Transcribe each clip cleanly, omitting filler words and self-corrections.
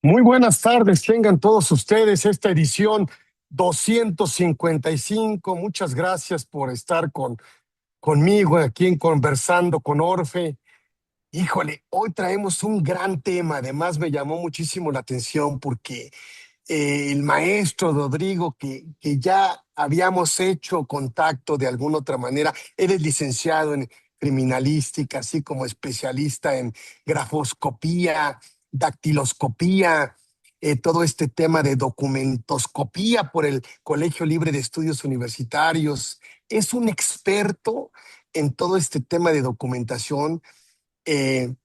Muy buenas tardes, tengan todos ustedes esta edición 255. Muchas gracias por estar conmigo aquí en Conversando con Orfe. Híjole, hoy traemos un gran tema. Además, me llamó muchísimo la atención porque el maestro Rodrigo, que ya habíamos hecho contacto de alguna otra manera, él es licenciado en criminalística, así como especialista en grafoscopía, dactiloscopía, todo este tema de documentoscopía por el Colegio Libre de Estudios Universitarios. Es un experto en todo este tema de documentación.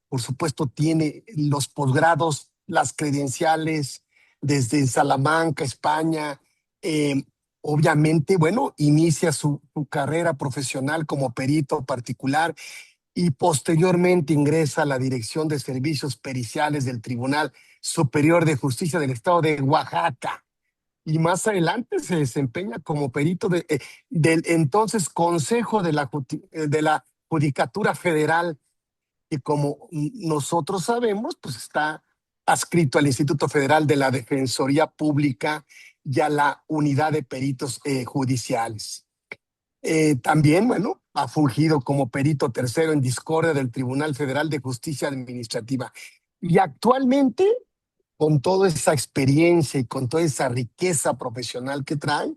Por supuesto, tiene los posgrados, las credenciales desde Salamanca, España. Eh, Obviamente, bueno, inicia su carrera profesional como perito particular y posteriormente ingresa a la Dirección de Servicios Periciales del Tribunal Superior de Justicia del Estado de Oaxaca. Y más adelante se desempeña como perito del entonces Consejo de la Judicatura Federal, y como nosotros sabemos, pues está adscrito al Instituto Federal de la Defensoría Pública y a la Unidad de Peritos Judiciales. También, bueno, ha fungido como perito tercero en discordia del Tribunal Federal de Justicia Administrativa. Y actualmente, con toda esa experiencia y con toda esa riqueza profesional que trae,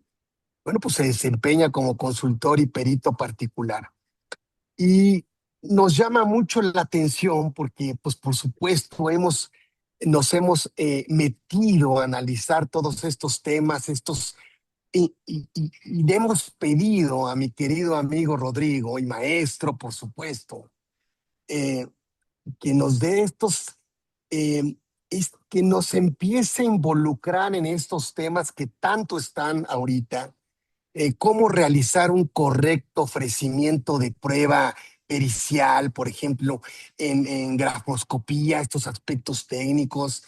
bueno, pues se desempeña como consultor y perito particular. Y nos llama mucho la atención porque, pues, por supuesto, nos hemos metido a analizar todos estos temas, y le hemos pedido a mi querido amigo Rodrigo y maestro, por supuesto, eh, que nos dé eh, que nos empiece a involucrar en estos temas que tanto están ahorita, cómo realizar un correcto ofrecimiento de prueba pericial, por ejemplo, en grafoscopía, estos aspectos técnicos,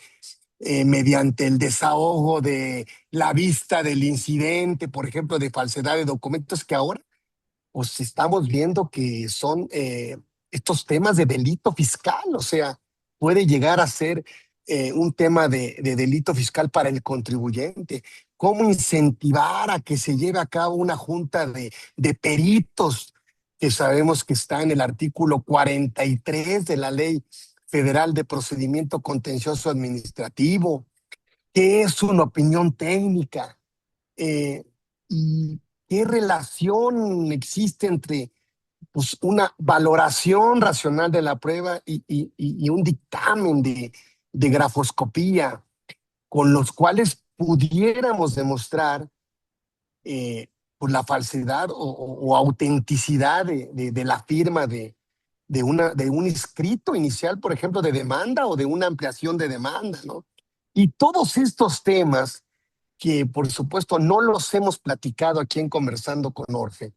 mediante el desahogo de la vista del incidente, por ejemplo, de falsedad de documentos, que ahora pues estamos viendo que son estos temas de delito fiscal. O sea, puede llegar a ser un tema de delito fiscal para el contribuyente. ¿Cómo incentivar a que se lleve a cabo una junta de peritos, que sabemos que está en el artículo 43 de la Ley Federal de Procedimiento Contencioso Administrativo? ¿Qué es una opinión técnica? Eh, ¿Y qué relación existe entre, pues, una valoración racional de la prueba y un dictamen de grafoscopía, con los cuales pudiéramos demostrar pues la falsedad o autenticidad de la firma de un escrito inicial, por ejemplo, de demanda o de una ampliación de demanda, ¿no? Y todos estos temas que, por supuesto, no los hemos platicado aquí en Conversando con Orfe.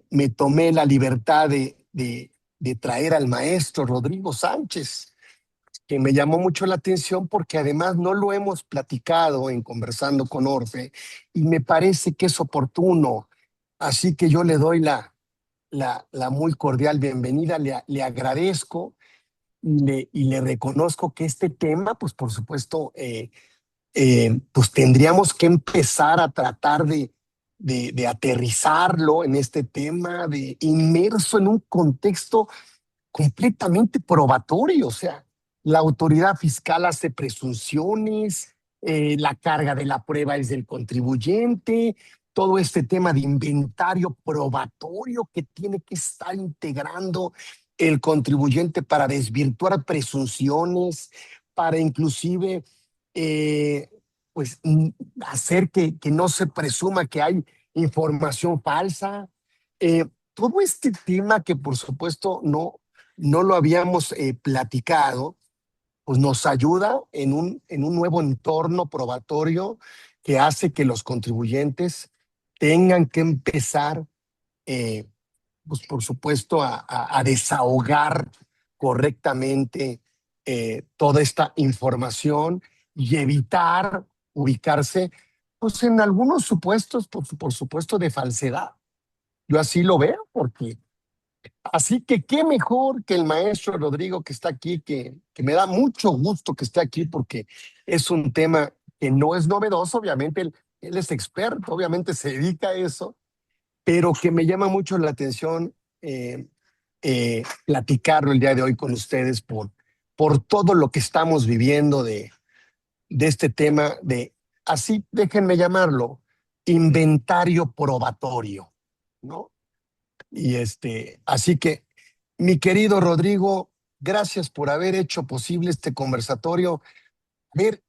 Me tomé la libertad de traer al maestro Rodrigo Sánchez, que me llamó mucho la atención porque además no lo hemos platicado en Conversando con Orfe, y me parece que es oportuno. Así que yo le doy la muy cordial bienvenida, le agradezco y le reconozco que este tema, pues por supuesto, pues tendríamos que empezar a tratar de aterrizarlo en este tema, de inmerso en un contexto completamente probatorio. O sea, la autoridad fiscal hace presunciones, la carga de la prueba es del contribuyente, todo este tema de inventario probatorio que tiene que estar integrando el contribuyente para desvirtuar presunciones, para inclusive eh, pues hacer que no se presuma que hay información falsa. Todo este tema que por supuesto no lo habíamos platicado, pues nos ayuda en un nuevo entorno probatorio que hace que los contribuyentes tengan que empezar, eh, pues por supuesto, a desahogar correctamente toda esta información y evitar ubicarse, pues, en algunos supuestos, por supuesto, de falsedad. Yo así lo veo porque Así que qué mejor que el maestro Rodrigo que está aquí, que me da mucho gusto que esté aquí porque es un tema que no es novedoso, obviamente él es experto, obviamente se dedica a eso, pero que me llama mucho la atención platicarlo el día de hoy con ustedes por todo lo que estamos viviendo de este tema de, así déjenme llamarlo, inventario probatorio, ¿no? Y así que, mi querido Rodrigo, gracias por haber hecho posible este conversatorio. A ver,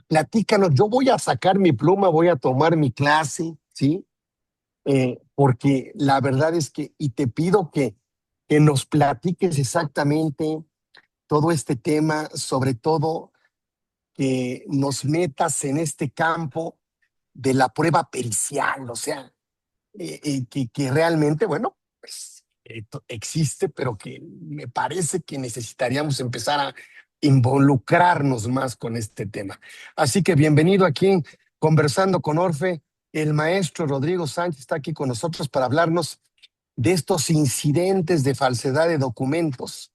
platícanos, yo voy a sacar mi pluma, voy a tomar mi clase, ¿sí? Porque la verdad es que, y te pido que nos platiques exactamente todo este tema, sobre todo que nos metas en este campo de la prueba pericial, o sea, que realmente, bueno, pues existe, pero que me parece que necesitaríamos empezar a involucrarnos más con este tema. Así que bienvenido aquí, conversando con Orfe. El maestro Rodrigo Sánchez está aquí con nosotros para hablarnos de estos incidentes de falsedad de documentos,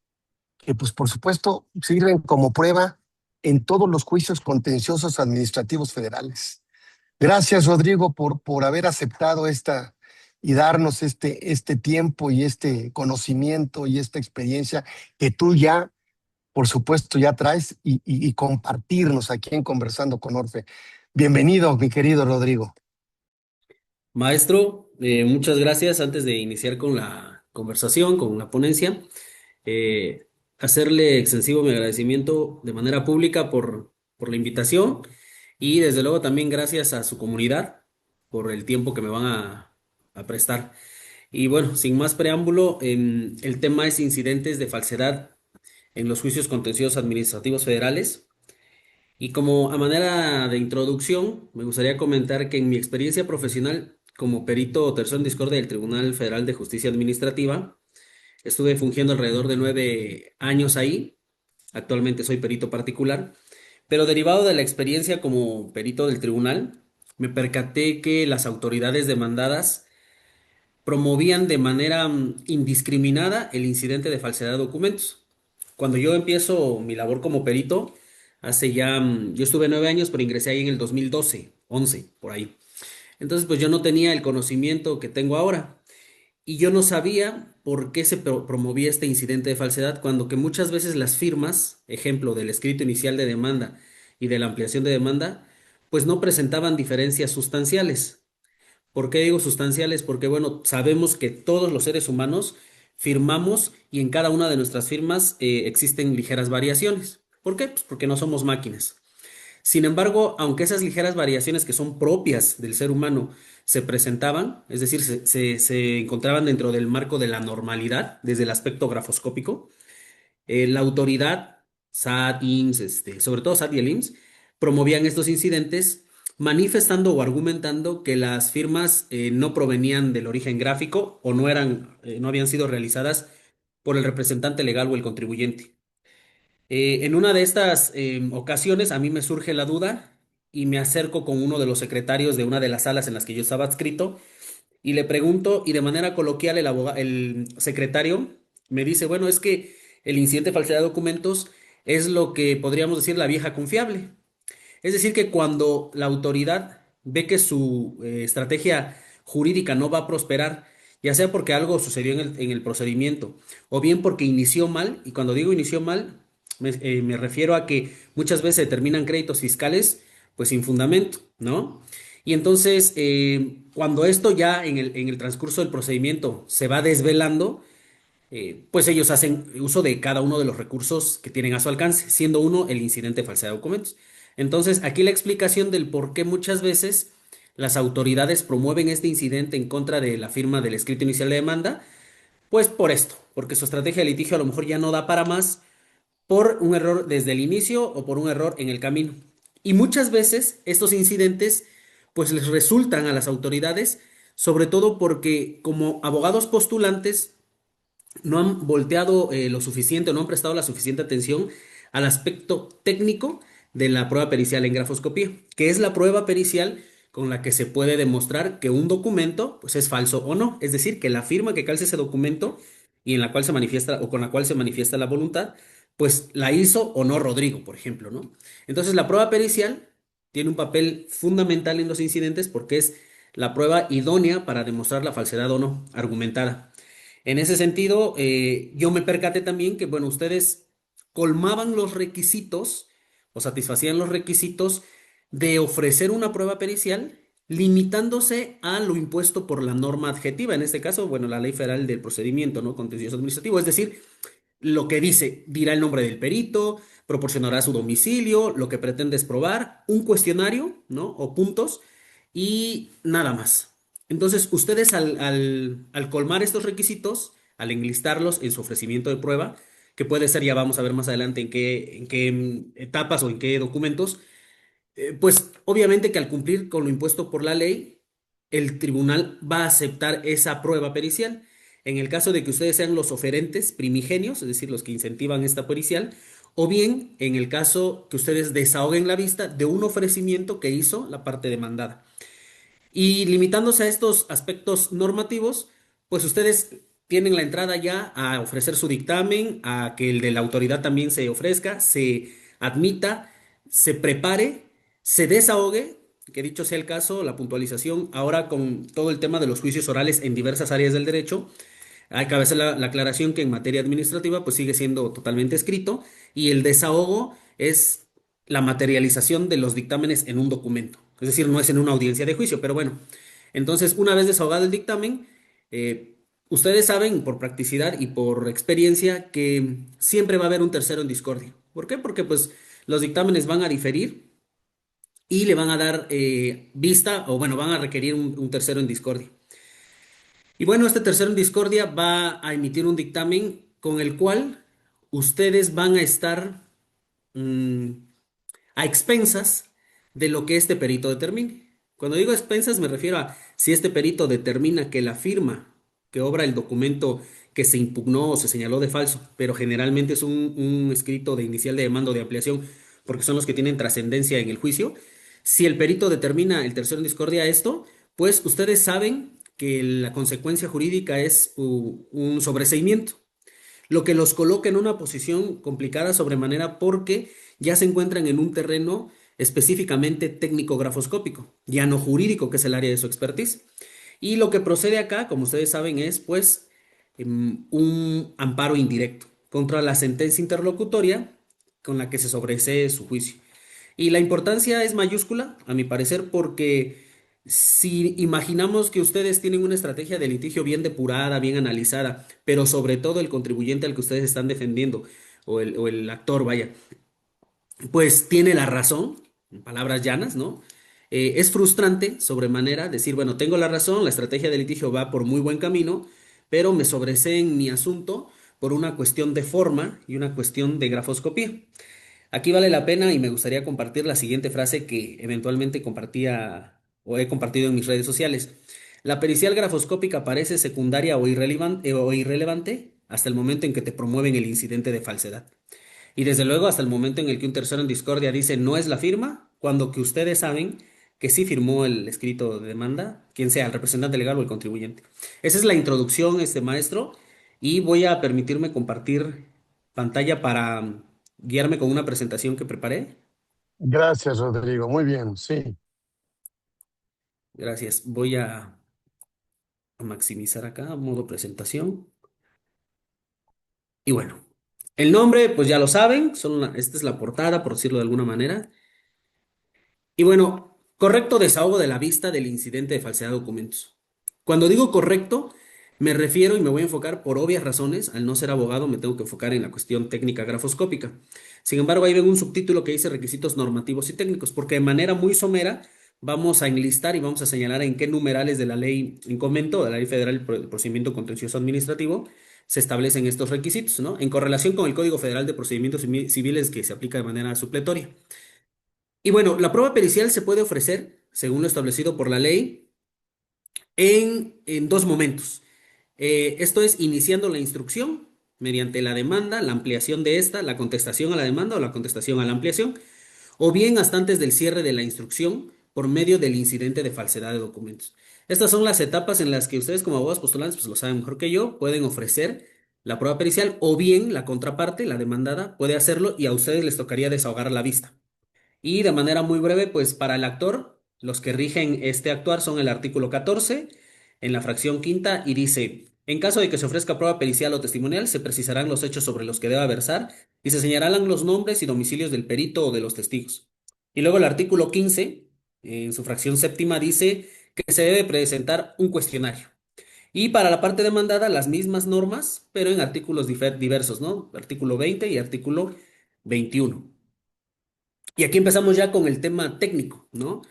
que pues por supuesto sirven como prueba en todos los juicios contenciosos administrativos federales. Gracias, Rodrigo, por haber aceptado esta y darnos este tiempo y este conocimiento y esta experiencia que tú ya, por supuesto, ya traes y compartirnos aquí en Conversando con Orfe. Bienvenido, mi querido Rodrigo. Maestro, muchas gracias. Antes de iniciar con la conversación, con la ponencia, eh, hacerle extensivo mi agradecimiento de manera pública por la invitación y desde luego también gracias a su comunidad por el tiempo que me van a prestar. Y bueno, sin más preámbulo, el tema es incidentes de falsedad en los juicios contenciosos administrativos federales. Y como a manera de introducción, me gustaría comentar que en mi experiencia profesional como perito tercero en discordia del Tribunal Federal de Justicia Administrativa, estuve fungiendo alrededor de 9 años ahí. Actualmente soy perito particular, pero derivado de la experiencia como perito del tribunal, me percaté que las autoridades demandadas promovían de manera indiscriminada el incidente de falsedad de documentos. Cuando yo empiezo mi labor como perito, hace ya, yo estuve 9 años, pero ingresé ahí en el 2012, 11, por ahí. Entonces, pues yo no tenía el conocimiento que tengo ahora. Y yo no sabía por qué se promovía este incidente de falsedad, cuando que muchas veces las firmas, ejemplo del escrito inicial de demanda y de la ampliación de demanda, pues no presentaban diferencias sustanciales. ¿Por qué digo sustanciales? Porque, bueno, sabemos que todos los seres humanos firmamos y en cada una de nuestras firmas existen ligeras variaciones. ¿Por qué? Pues porque no somos máquinas. Sin embargo, aunque esas ligeras variaciones que son propias del ser humano se presentaban, es decir, se encontraban dentro del marco de la normalidad desde el aspecto grafoscópico, la autoridad, SAT, IMSS, sobre todo SAT y el IMSS, promovían estos incidentes manifestando o argumentando que las firmas no provenían del origen gráfico o no habían sido realizadas por el representante legal o el contribuyente. En una de estas ocasiones a mí me surge la duda y me acerco con uno de los secretarios de una de las salas en las que yo estaba adscrito y le pregunto y de manera coloquial el secretario me dice, bueno, es que el incidente de falsedad de documentos es lo que podríamos decir la vieja confiable. Es decir, que cuando la autoridad ve que su estrategia jurídica no va a prosperar, ya sea porque algo sucedió en el procedimiento o bien porque inició mal, y cuando digo inició mal, me refiero a que muchas veces se determinan créditos fiscales pues sin fundamento, ¿no? Y entonces, cuando esto ya en el transcurso del procedimiento se va desvelando, pues ellos hacen uso de cada uno de los recursos que tienen a su alcance, siendo uno el incidente de falsedad de documentos. Entonces, aquí la explicación del por qué muchas veces las autoridades promueven este incidente en contra de la firma del escrito inicial de demanda, pues por esto, porque su estrategia de litigio a lo mejor ya no da para más por un error desde el inicio o por un error en el camino. Y muchas veces estos incidentes pues les resultan a las autoridades, sobre todo porque como abogados postulantes no han volteado lo suficiente, no han prestado la suficiente atención al aspecto técnico de la prueba pericial en grafoscopía, que es la prueba pericial con la que se puede demostrar que un documento pues es falso o no. Es decir, que la firma que calza ese documento y en la cual se manifiesta o con la cual se manifiesta la voluntad, pues la hizo o no Rodrigo, por ejemplo, ¿no? Entonces la prueba pericial tiene un papel fundamental en los incidentes porque es la prueba idónea para demostrar la falsedad o no, argumentada. En ese sentido, yo me percaté también que, bueno, ustedes colmaban los requisitos o satisfacían los requisitos de ofrecer una prueba pericial limitándose a lo impuesto por la norma adjetiva, en este caso, bueno, la Ley Federal del Procedimiento, ¿no? Contencioso administrativo, es decir, lo que dice, dirá el nombre del perito, proporcionará su domicilio, lo que pretende es probar, un cuestionario, ¿no? O puntos y nada más. Entonces, ustedes al colmar estos requisitos, al enlistarlos en su ofrecimiento de prueba, que puede ser, ya vamos a ver más adelante en qué etapas o en qué documentos, pues obviamente que al cumplir con lo impuesto por la ley, el tribunal va a aceptar esa prueba pericial. En el caso de que ustedes sean los oferentes primigenios, es decir, los que incentivan esta pericial, o bien en el caso que ustedes desahoguen la vista de un ofrecimiento que hizo la parte demandada. Y limitándose a estos aspectos normativos, pues ustedes tienen la entrada ya a ofrecer su dictamen, a que el de la autoridad también se ofrezca, se admita, se prepare, se desahogue, que dicho sea el caso, la puntualización, ahora con todo el tema de los juicios orales en diversas áreas del derecho, hay que hacer la aclaración que en materia administrativa pues sigue siendo totalmente escrito y el desahogo es la materialización de los dictámenes en un documento. Es decir, no es en una audiencia de juicio, pero bueno. Entonces, una vez desahogado el dictamen, ustedes saben por practicidad y por experiencia que siempre va a haber un tercero en discordia. ¿Por qué? Porque pues los dictámenes van a diferir y le van a dar vista o bueno, van a requerir un tercero en discordia. Y bueno, este tercero en discordia va a emitir un dictamen con el cual ustedes van a estar mm, a expensas de lo que este perito determine. Cuando digo expensas me refiero a si este perito determina que la firma que obra el documento que se impugnó o se señaló de falso, pero generalmente es un escrito de inicial de demanda o de ampliación, porque son los que tienen trascendencia en el juicio. Si el perito determina el tercero en discordia esto, pues ustedes saben que la consecuencia jurídica es un sobreseimiento, lo que los coloca en una posición complicada sobremanera porque ya se encuentran en un terreno específicamente técnico-grafoscópico, ya no jurídico, que es el área de su expertise. Y lo que procede acá, como ustedes saben, es pues un amparo indirecto contra la sentencia interlocutoria con la que se sobresee su juicio. Y la importancia es mayúscula, a mi parecer, porque si imaginamos que ustedes tienen una estrategia de litigio bien depurada, bien analizada, pero sobre todo el contribuyente al que ustedes están defendiendo, o el actor, vaya, pues tiene la razón, en palabras llanas, ¿no? Es frustrante sobremanera decir, bueno, tengo la razón, la estrategia de litigio va por muy buen camino, pero me sobresee en mi asunto por una cuestión de forma y una cuestión de grafoscopía. Aquí vale la pena y me gustaría compartir la siguiente frase que eventualmente compartía o he compartido en mis redes sociales. La pericial grafoscópica parece secundaria o irrelevante hasta el momento en que te promueven el incidente de falsedad. Y desde luego hasta el momento en el que un tercero en discordia dice no es la firma, cuando que ustedes saben que sí firmó el escrito de demanda, quien sea, el representante legal o el contribuyente. Esa es la introducción, maestro, y voy a permitirme compartir pantalla para guiarme con una presentación que preparé. Gracias, Rodrigo. Muy bien, sí. Gracias. Voy a maximizar acá, modo presentación. Y bueno, el nombre, pues ya lo saben, esta es la portada, por decirlo de alguna manera. Y bueno, correcto desahogo de la vista del incidente de falsedad de documentos. Cuando digo correcto, me refiero y me voy a enfocar por obvias razones, al no ser abogado me tengo que enfocar en la cuestión técnica grafoscópica. Sin embargo, ahí ven un subtítulo que dice requisitos normativos y técnicos, porque de manera muy somera vamos a enlistar y vamos a señalar en qué numerales de la ley en comento, de la Ley Federal del Procedimiento Contencioso Administrativo, se establecen estos requisitos, ¿no? En correlación con el Código Federal de Procedimientos Civiles que se aplica de manera supletoria. Y bueno, la prueba pericial se puede ofrecer, según lo establecido por la ley, en dos momentos. Esto es iniciando la instrucción mediante la demanda, la ampliación de esta, la contestación a la demanda o la contestación a la ampliación, o bien hasta antes del cierre de la instrucción por medio del incidente de falsedad de documentos. Estas son las etapas en las que ustedes como abogados postulantes, pues lo saben mejor que yo, pueden ofrecer la prueba pericial o bien la contraparte, la demandada, puede hacerlo y a ustedes les tocaría desahogar la vista. Y de manera muy breve, pues para el actor, los que rigen este actuar son el artículo 14 en la fracción quinta y dice, en caso de que se ofrezca prueba pericial o testimonial, se precisarán los hechos sobre los que deba versar y se señalarán los nombres y domicilios del perito o de los testigos. Y luego el artículo 15, en su fracción séptima, dice que se debe presentar un cuestionario. Y para la parte demandada, las mismas normas, pero en artículos diversos, ¿no? Artículo 20 y artículo 21. Y aquí empezamos ya con el tema técnico, ¿no?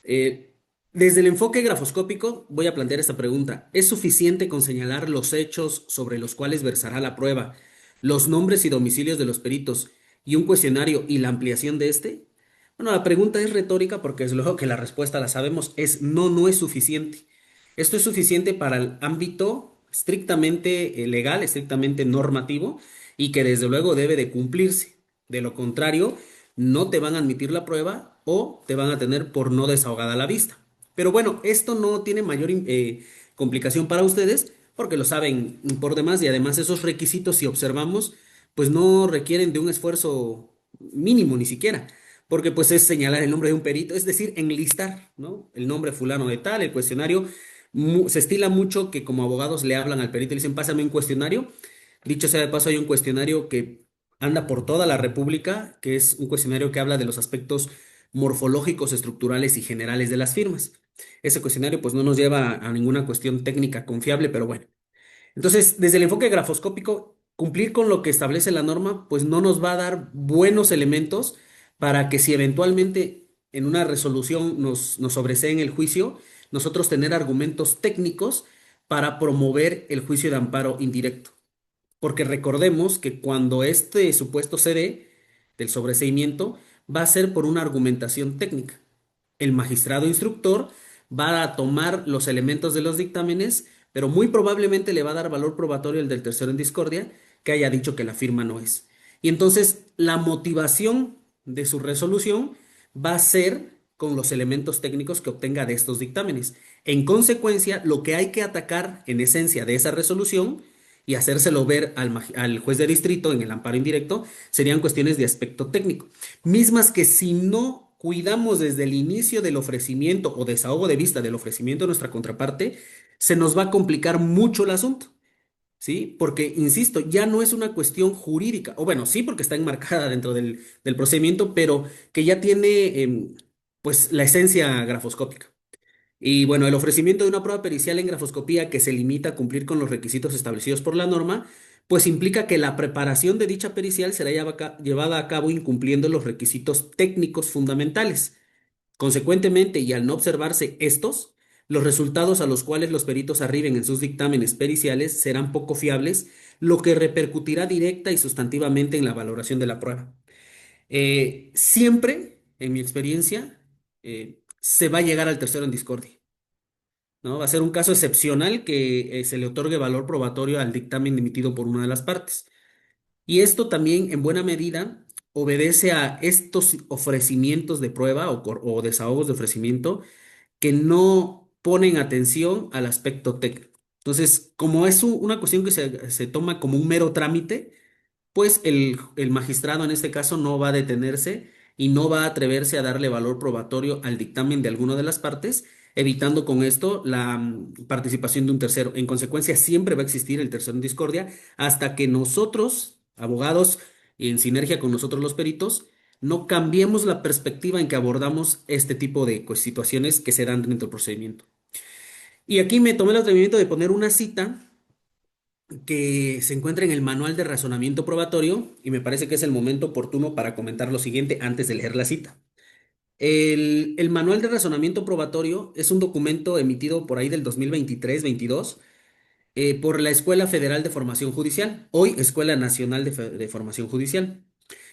Eh, Desde el enfoque grafoscópico voy a plantear esta pregunta. ¿Es suficiente con señalar los hechos sobre los cuales versará la prueba, los nombres y domicilios de los peritos y un cuestionario y la ampliación de este? Bueno, la pregunta es retórica porque es luego que la respuesta la sabemos, es no, no es suficiente. Esto es suficiente para el ámbito estrictamente legal, estrictamente normativo y que desde luego debe de cumplirse. De lo contrario, no te van a admitir la prueba o te van a tener por no desahogada la vista. Pero bueno, esto no tiene mayor complicación para ustedes porque lo saben por demás y además esos requisitos, si observamos, pues no requieren de un esfuerzo mínimo ni siquiera, porque pues es señalar el nombre de un perito, es decir, enlistar, ¿no? El nombre fulano de tal, el cuestionario. Se estila mucho que como abogados le hablan al perito y le dicen, pásame un cuestionario. Dicho sea de paso, hay un cuestionario que anda por toda la República, que es un cuestionario que habla de los aspectos morfológicos, estructurales y generales de las firmas. Ese cuestionario pues no nos lleva a ninguna cuestión técnica confiable, pero bueno. Entonces, desde el enfoque grafoscópico, cumplir con lo que establece la norma pues no nos va a dar buenos elementos para que si eventualmente en una resolución nos sobresee en el juicio, nosotros tener argumentos técnicos para promover el juicio de amparo indirecto. Porque recordemos que cuando este supuesto se dé del sobreseimiento, va a ser por una argumentación técnica. El magistrado instructor va a tomar los elementos de los dictámenes, pero muy probablemente le va a dar valor probatorio el del tercero en discordia, que haya dicho que la firma no es. Y entonces la motivación de su resolución va a ser con los elementos técnicos que obtenga de estos dictámenes. En consecuencia, lo que hay que atacar en esencia de esa resolución y hacérselo ver al juez de distrito en el amparo indirecto serían cuestiones de aspecto técnico, mismas que si no cuidamos desde el inicio del ofrecimiento o desahogo de vista del ofrecimiento de nuestra contraparte, se nos va a complicar mucho el asunto. ¿Sí? Porque, insisto, ya no es una cuestión jurídica, o bueno, sí, porque está enmarcada dentro del procedimiento, pero que ya tiene, pues, la esencia grafoscópica. Y bueno, el ofrecimiento de una prueba pericial en grafoscopía que se limita a cumplir con los requisitos establecidos por la norma, pues implica que la preparación de dicha pericial será llevada a cabo incumpliendo los requisitos técnicos fundamentales. Consecuentemente, y al no observarse estos, los resultados a los cuales los peritos arriben en sus dictámenes periciales serán poco fiables, lo que repercutirá directa y sustantivamente en la valoración de la prueba. Siempre, en mi experiencia, se va a llegar al tercero en discordia. ¿No? Va a ser un caso excepcional que se le otorgue valor probatorio al dictamen emitido por una de las partes. Y esto también, en buena medida, obedece a estos ofrecimientos de prueba o desahogos de ofrecimiento que no ponen atención al aspecto técnico. Entonces, como es una cuestión que se toma como un mero trámite, pues el magistrado en este caso no va a detenerse y no va a atreverse a darle valor probatorio al dictamen de alguna de las partes, evitando con esto la participación de un tercero. En consecuencia, siempre va a existir el tercero en discordia hasta que nosotros, abogados, y en sinergia con nosotros los peritos, no cambiemos la perspectiva en que abordamos este tipo de pues, situaciones que se dan dentro del procedimiento. Y aquí me tomé el atrevimiento de poner una cita que se encuentra en el Manual de Razonamiento Probatorio y me parece que es el momento oportuno para comentar lo siguiente antes de leer la cita. El Manual de Razonamiento Probatorio es un documento emitido por ahí del 2023-22 por la Escuela Federal de Formación Judicial, hoy Escuela Nacional de Formación Judicial,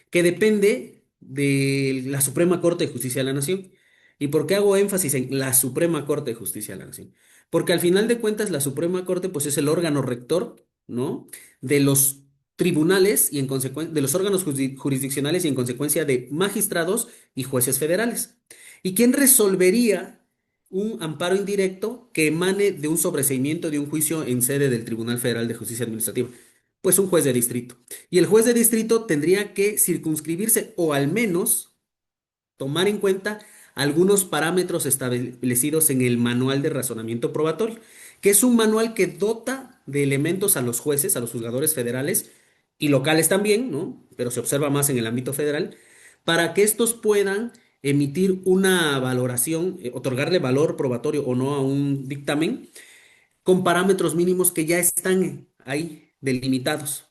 que depende de la Suprema Corte de Justicia de la Nación. ¿Y por qué hago énfasis en la Suprema Corte de Justicia de la Nación? Porque al final de cuentas la Suprema Corte pues es el órgano rector, ¿no? De los tribunales y en consecuencia de los órganos jurisdiccionales y en consecuencia de magistrados y jueces federales. ¿Y quién resolvería un amparo indirecto que emane de un sobreseimiento de un juicio en sede del Tribunal Federal de Justicia Administrativa? Pues un juez de distrito. Y el juez de distrito tendría que circunscribirse o al menos tomar en cuenta algunos parámetros establecidos en el Manual de Razonamiento Probatorio, que es un manual que dota de elementos a los jueces, a los juzgadores federales y locales también, ¿no? Pero se observa más en el ámbito federal, para que estos puedan emitir una valoración, otorgarle valor probatorio o no a un dictamen, con parámetros mínimos que ya están ahí delimitados.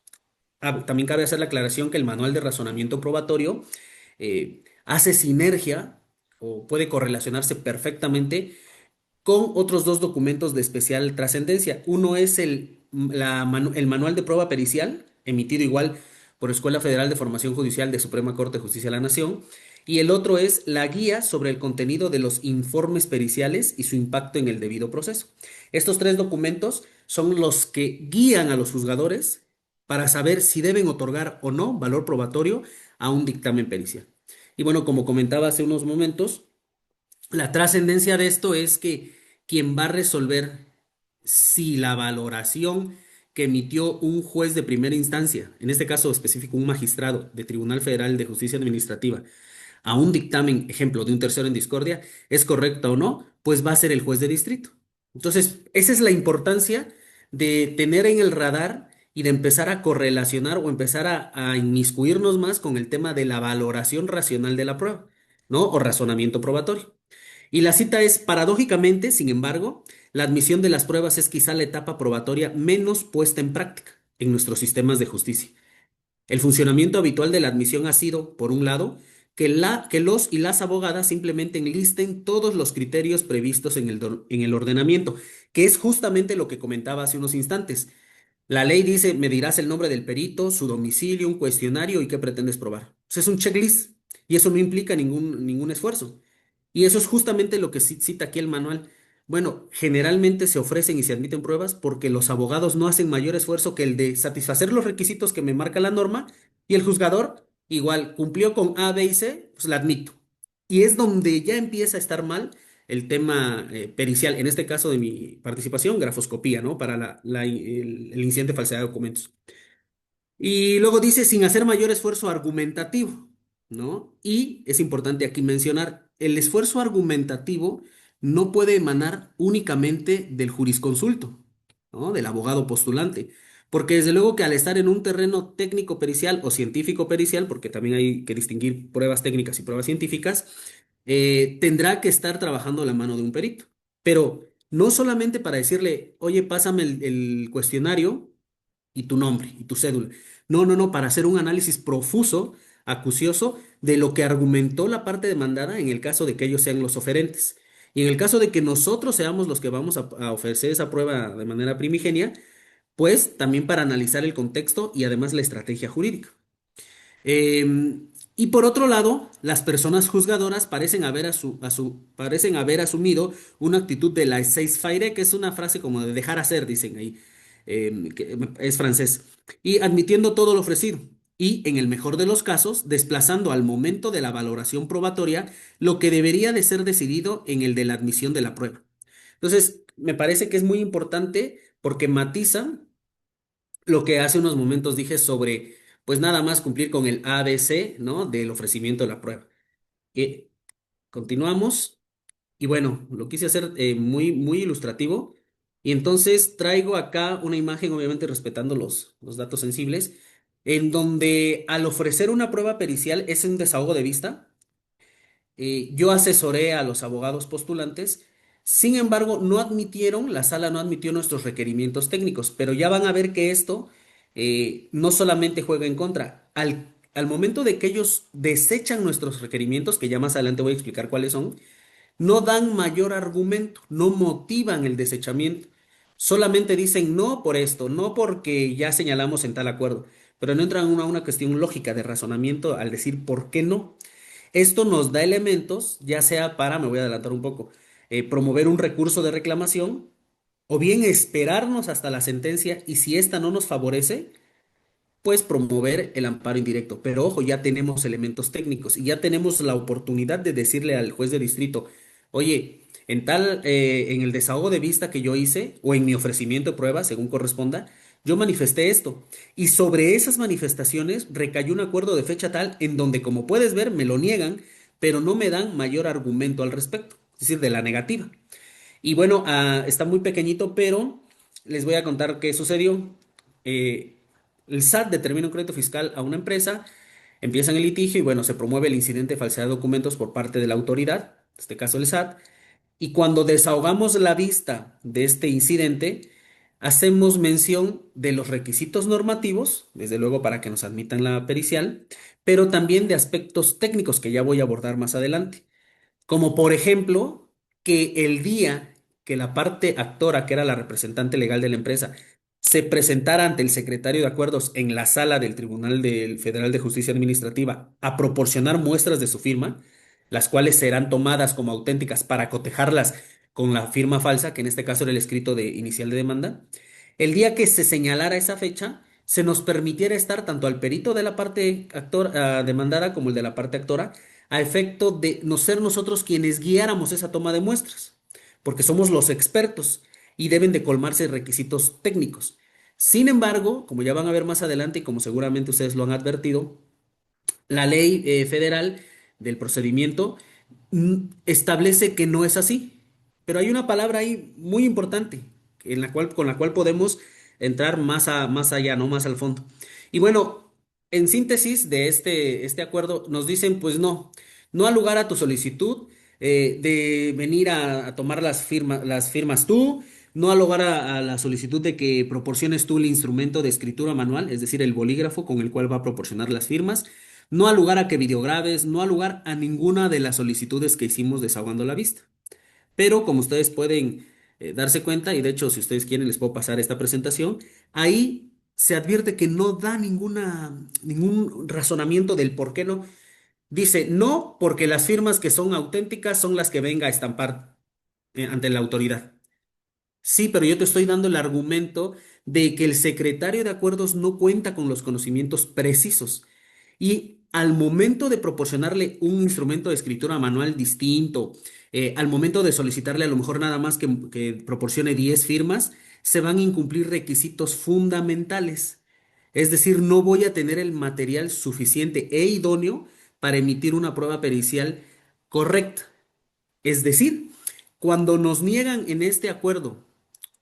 También cabe hacer la aclaración que el manual de razonamiento probatorio hace sinergia o puede correlacionarse perfectamente con otros dos documentos de especial trascendencia. Uno es el manual de prueba pericial, emitido igual por Escuela Federal de Formación Judicial de Suprema Corte de Justicia de la Nación, y el otro es la guía sobre el contenido de los informes periciales y su impacto en el debido proceso. Estos tres documentos son los que guían a los juzgadores para saber si deben otorgar o no valor probatorio a un dictamen pericial. Y bueno, como comentaba hace unos momentos, la trascendencia de esto es que quien va a resolver si la valoración que emitió un juez de primera instancia, en este caso específico un magistrado de Tribunal Federal de Justicia Administrativa, a un dictamen, ejemplo, de un tercero en discordia, es correcta o no, pues va a ser el juez de distrito. Entonces, esa es la importancia de tener en el radar y de empezar a correlacionar o empezar a inmiscuirnos más con el tema de la valoración racional de la prueba, ¿no? O razonamiento probatorio. Y la cita es, paradójicamente, sin embargo, la admisión de las pruebas es quizá la etapa probatoria menos puesta en práctica en nuestros sistemas de justicia. El funcionamiento habitual de la admisión ha sido, por un lado, que los y las abogadas simplemente enlisten todos los criterios previstos en el ordenamiento, que es justamente lo que comentaba hace unos instantes. La ley dice, me dirás el nombre del perito, su domicilio, un cuestionario y qué pretendes probar. Pues es un checklist y eso no implica ningún esfuerzo. Y eso es justamente lo que cita aquí el manual. Bueno, generalmente se ofrecen y se admiten pruebas porque los abogados no hacen mayor esfuerzo que el de satisfacer los requisitos que me marca la norma y el juzgador igual cumplió con A, B y C, pues la admito. Y es donde ya empieza a estar mal el tema pericial, en este caso de mi participación, grafoscopía, ¿no? Para el incidente de falsedad de documentos. Y luego dice, sin hacer mayor esfuerzo argumentativo, ¿no? Y es importante aquí mencionar, el esfuerzo argumentativo no puede emanar únicamente del jurisconsulto, ¿no? Del abogado postulante, porque desde luego que al estar en un terreno técnico pericial o científico pericial, porque también hay que distinguir pruebas técnicas y pruebas científicas, tendrá que estar trabajando a la mano de un perito. Pero no solamente para decirle, oye, pásame el cuestionario y tu nombre y tu cédula. No, no, no, para hacer un análisis profuso, acucioso, de lo que argumentó la parte demandada en el caso de que ellos sean los oferentes. Y en el caso de que nosotros seamos los que vamos a ofrecer esa prueba de manera primigenia, pues también para analizar el contexto y además la estrategia jurídica. Y por otro lado, las personas juzgadoras parecen haber asumido una actitud de la laissez-faire, que es una frase como de dejar hacer, dicen ahí, que es francés, y admitiendo todo lo ofrecido. Y en el mejor de los casos, desplazando al momento de la valoración probatoria lo que debería de ser decidido en el de la admisión de la prueba. Entonces, me parece que es muy importante porque matiza lo que hace unos momentos dije sobre, pues nada más cumplir con el ABC, ¿no? Del ofrecimiento de la prueba. Eh, Continuamos. Y bueno, lo quise hacer muy ilustrativo. Y entonces traigo acá una imagen, obviamente respetando los datos sensibles, en donde al ofrecer una prueba pericial es un desahogo de vista. Yo asesoré a los abogados postulantes, sin embargo, la sala no admitió nuestros requerimientos técnicos, pero ya van a ver que esto no solamente juega en contra. Al momento de que ellos desechan nuestros requerimientos, que ya más adelante voy a explicar cuáles son, no dan mayor argumento, no motivan el desechamiento. Solamente dicen no por esto, no porque ya señalamos en tal acuerdo, pero no entran a una cuestión lógica de razonamiento al decir por qué no. Esto nos da elementos, ya sea para, me voy a adelantar un poco, promover un recurso de reclamación o bien esperarnos hasta la sentencia y si ésta no nos favorece, pues promover el amparo indirecto. Pero ojo, ya tenemos elementos técnicos y ya tenemos la oportunidad de decirle al juez de distrito, oye, en el desahogo de vista que yo hice o en mi ofrecimiento de prueba, según corresponda, yo manifesté esto. Y sobre esas manifestaciones recayó un acuerdo de fecha tal en donde, como puedes ver, me lo niegan, pero no me dan mayor argumento al respecto, es decir, de la negativa. Y bueno, está muy pequeñito, pero les voy a contar qué sucedió. Eh, el SAT determina un crédito fiscal a una empresa, empiezan el litigio y bueno, se promueve el incidente de falsedad de documentos por parte de la autoridad, en este caso el SAT, y cuando desahogamos la vista de este incidente, hacemos mención de los requisitos normativos, desde luego para que nos admitan la pericial, pero también de aspectos técnicos que ya voy a abordar más adelante. Como por ejemplo, que el día que la parte actora, que era la representante legal de la empresa, se presentara ante el secretario de Acuerdos en la sala del Tribunal Federal de Justicia Administrativa a proporcionar muestras de su firma, las cuales serán tomadas como auténticas para cotejarlas con la firma falsa, que en este caso era el escrito de inicial de demanda, el día que se señalara esa fecha, se nos permitiera estar tanto al perito de la parte demandada como el de la parte actora a efecto de no ser nosotros quienes guiáramos esa toma de muestras, porque somos los expertos y deben de colmarse requisitos técnicos. Sin embargo, como ya van a ver más adelante y como seguramente ustedes lo han advertido, la ley federal del procedimiento establece que no es así, pero hay una palabra ahí muy importante con la cual podemos entrar más allá, no más al fondo. Y bueno, en síntesis de este acuerdo, nos dicen, pues no al lugar a tu solicitud de venir a tomar las firmas tú, no al lugar a la solicitud de que proporciones tú el instrumento de escritura manual, es decir, el bolígrafo con el cual va a proporcionar las firmas, no al lugar a que videograbes, no al lugar a ninguna de las solicitudes que hicimos desahogando la vista. Pero como ustedes pueden darse cuenta, y de hecho si ustedes quieren les puedo pasar esta presentación, ahí se advierte que no da ningún razonamiento del por qué no. Dice, no, porque las firmas que son auténticas son las que venga a estampar ante la autoridad. Sí, pero yo te estoy dando el argumento de que el secretario de acuerdos no cuenta con los conocimientos precisos y al momento de proporcionarle un instrumento de escritura manual distinto, al momento de solicitarle a lo mejor nada más que proporcione 10 firmas, se van a incumplir requisitos fundamentales. Es decir, no voy a tener el material suficiente e idóneo para emitir una prueba pericial correcta. Es decir, cuando nos niegan en este acuerdo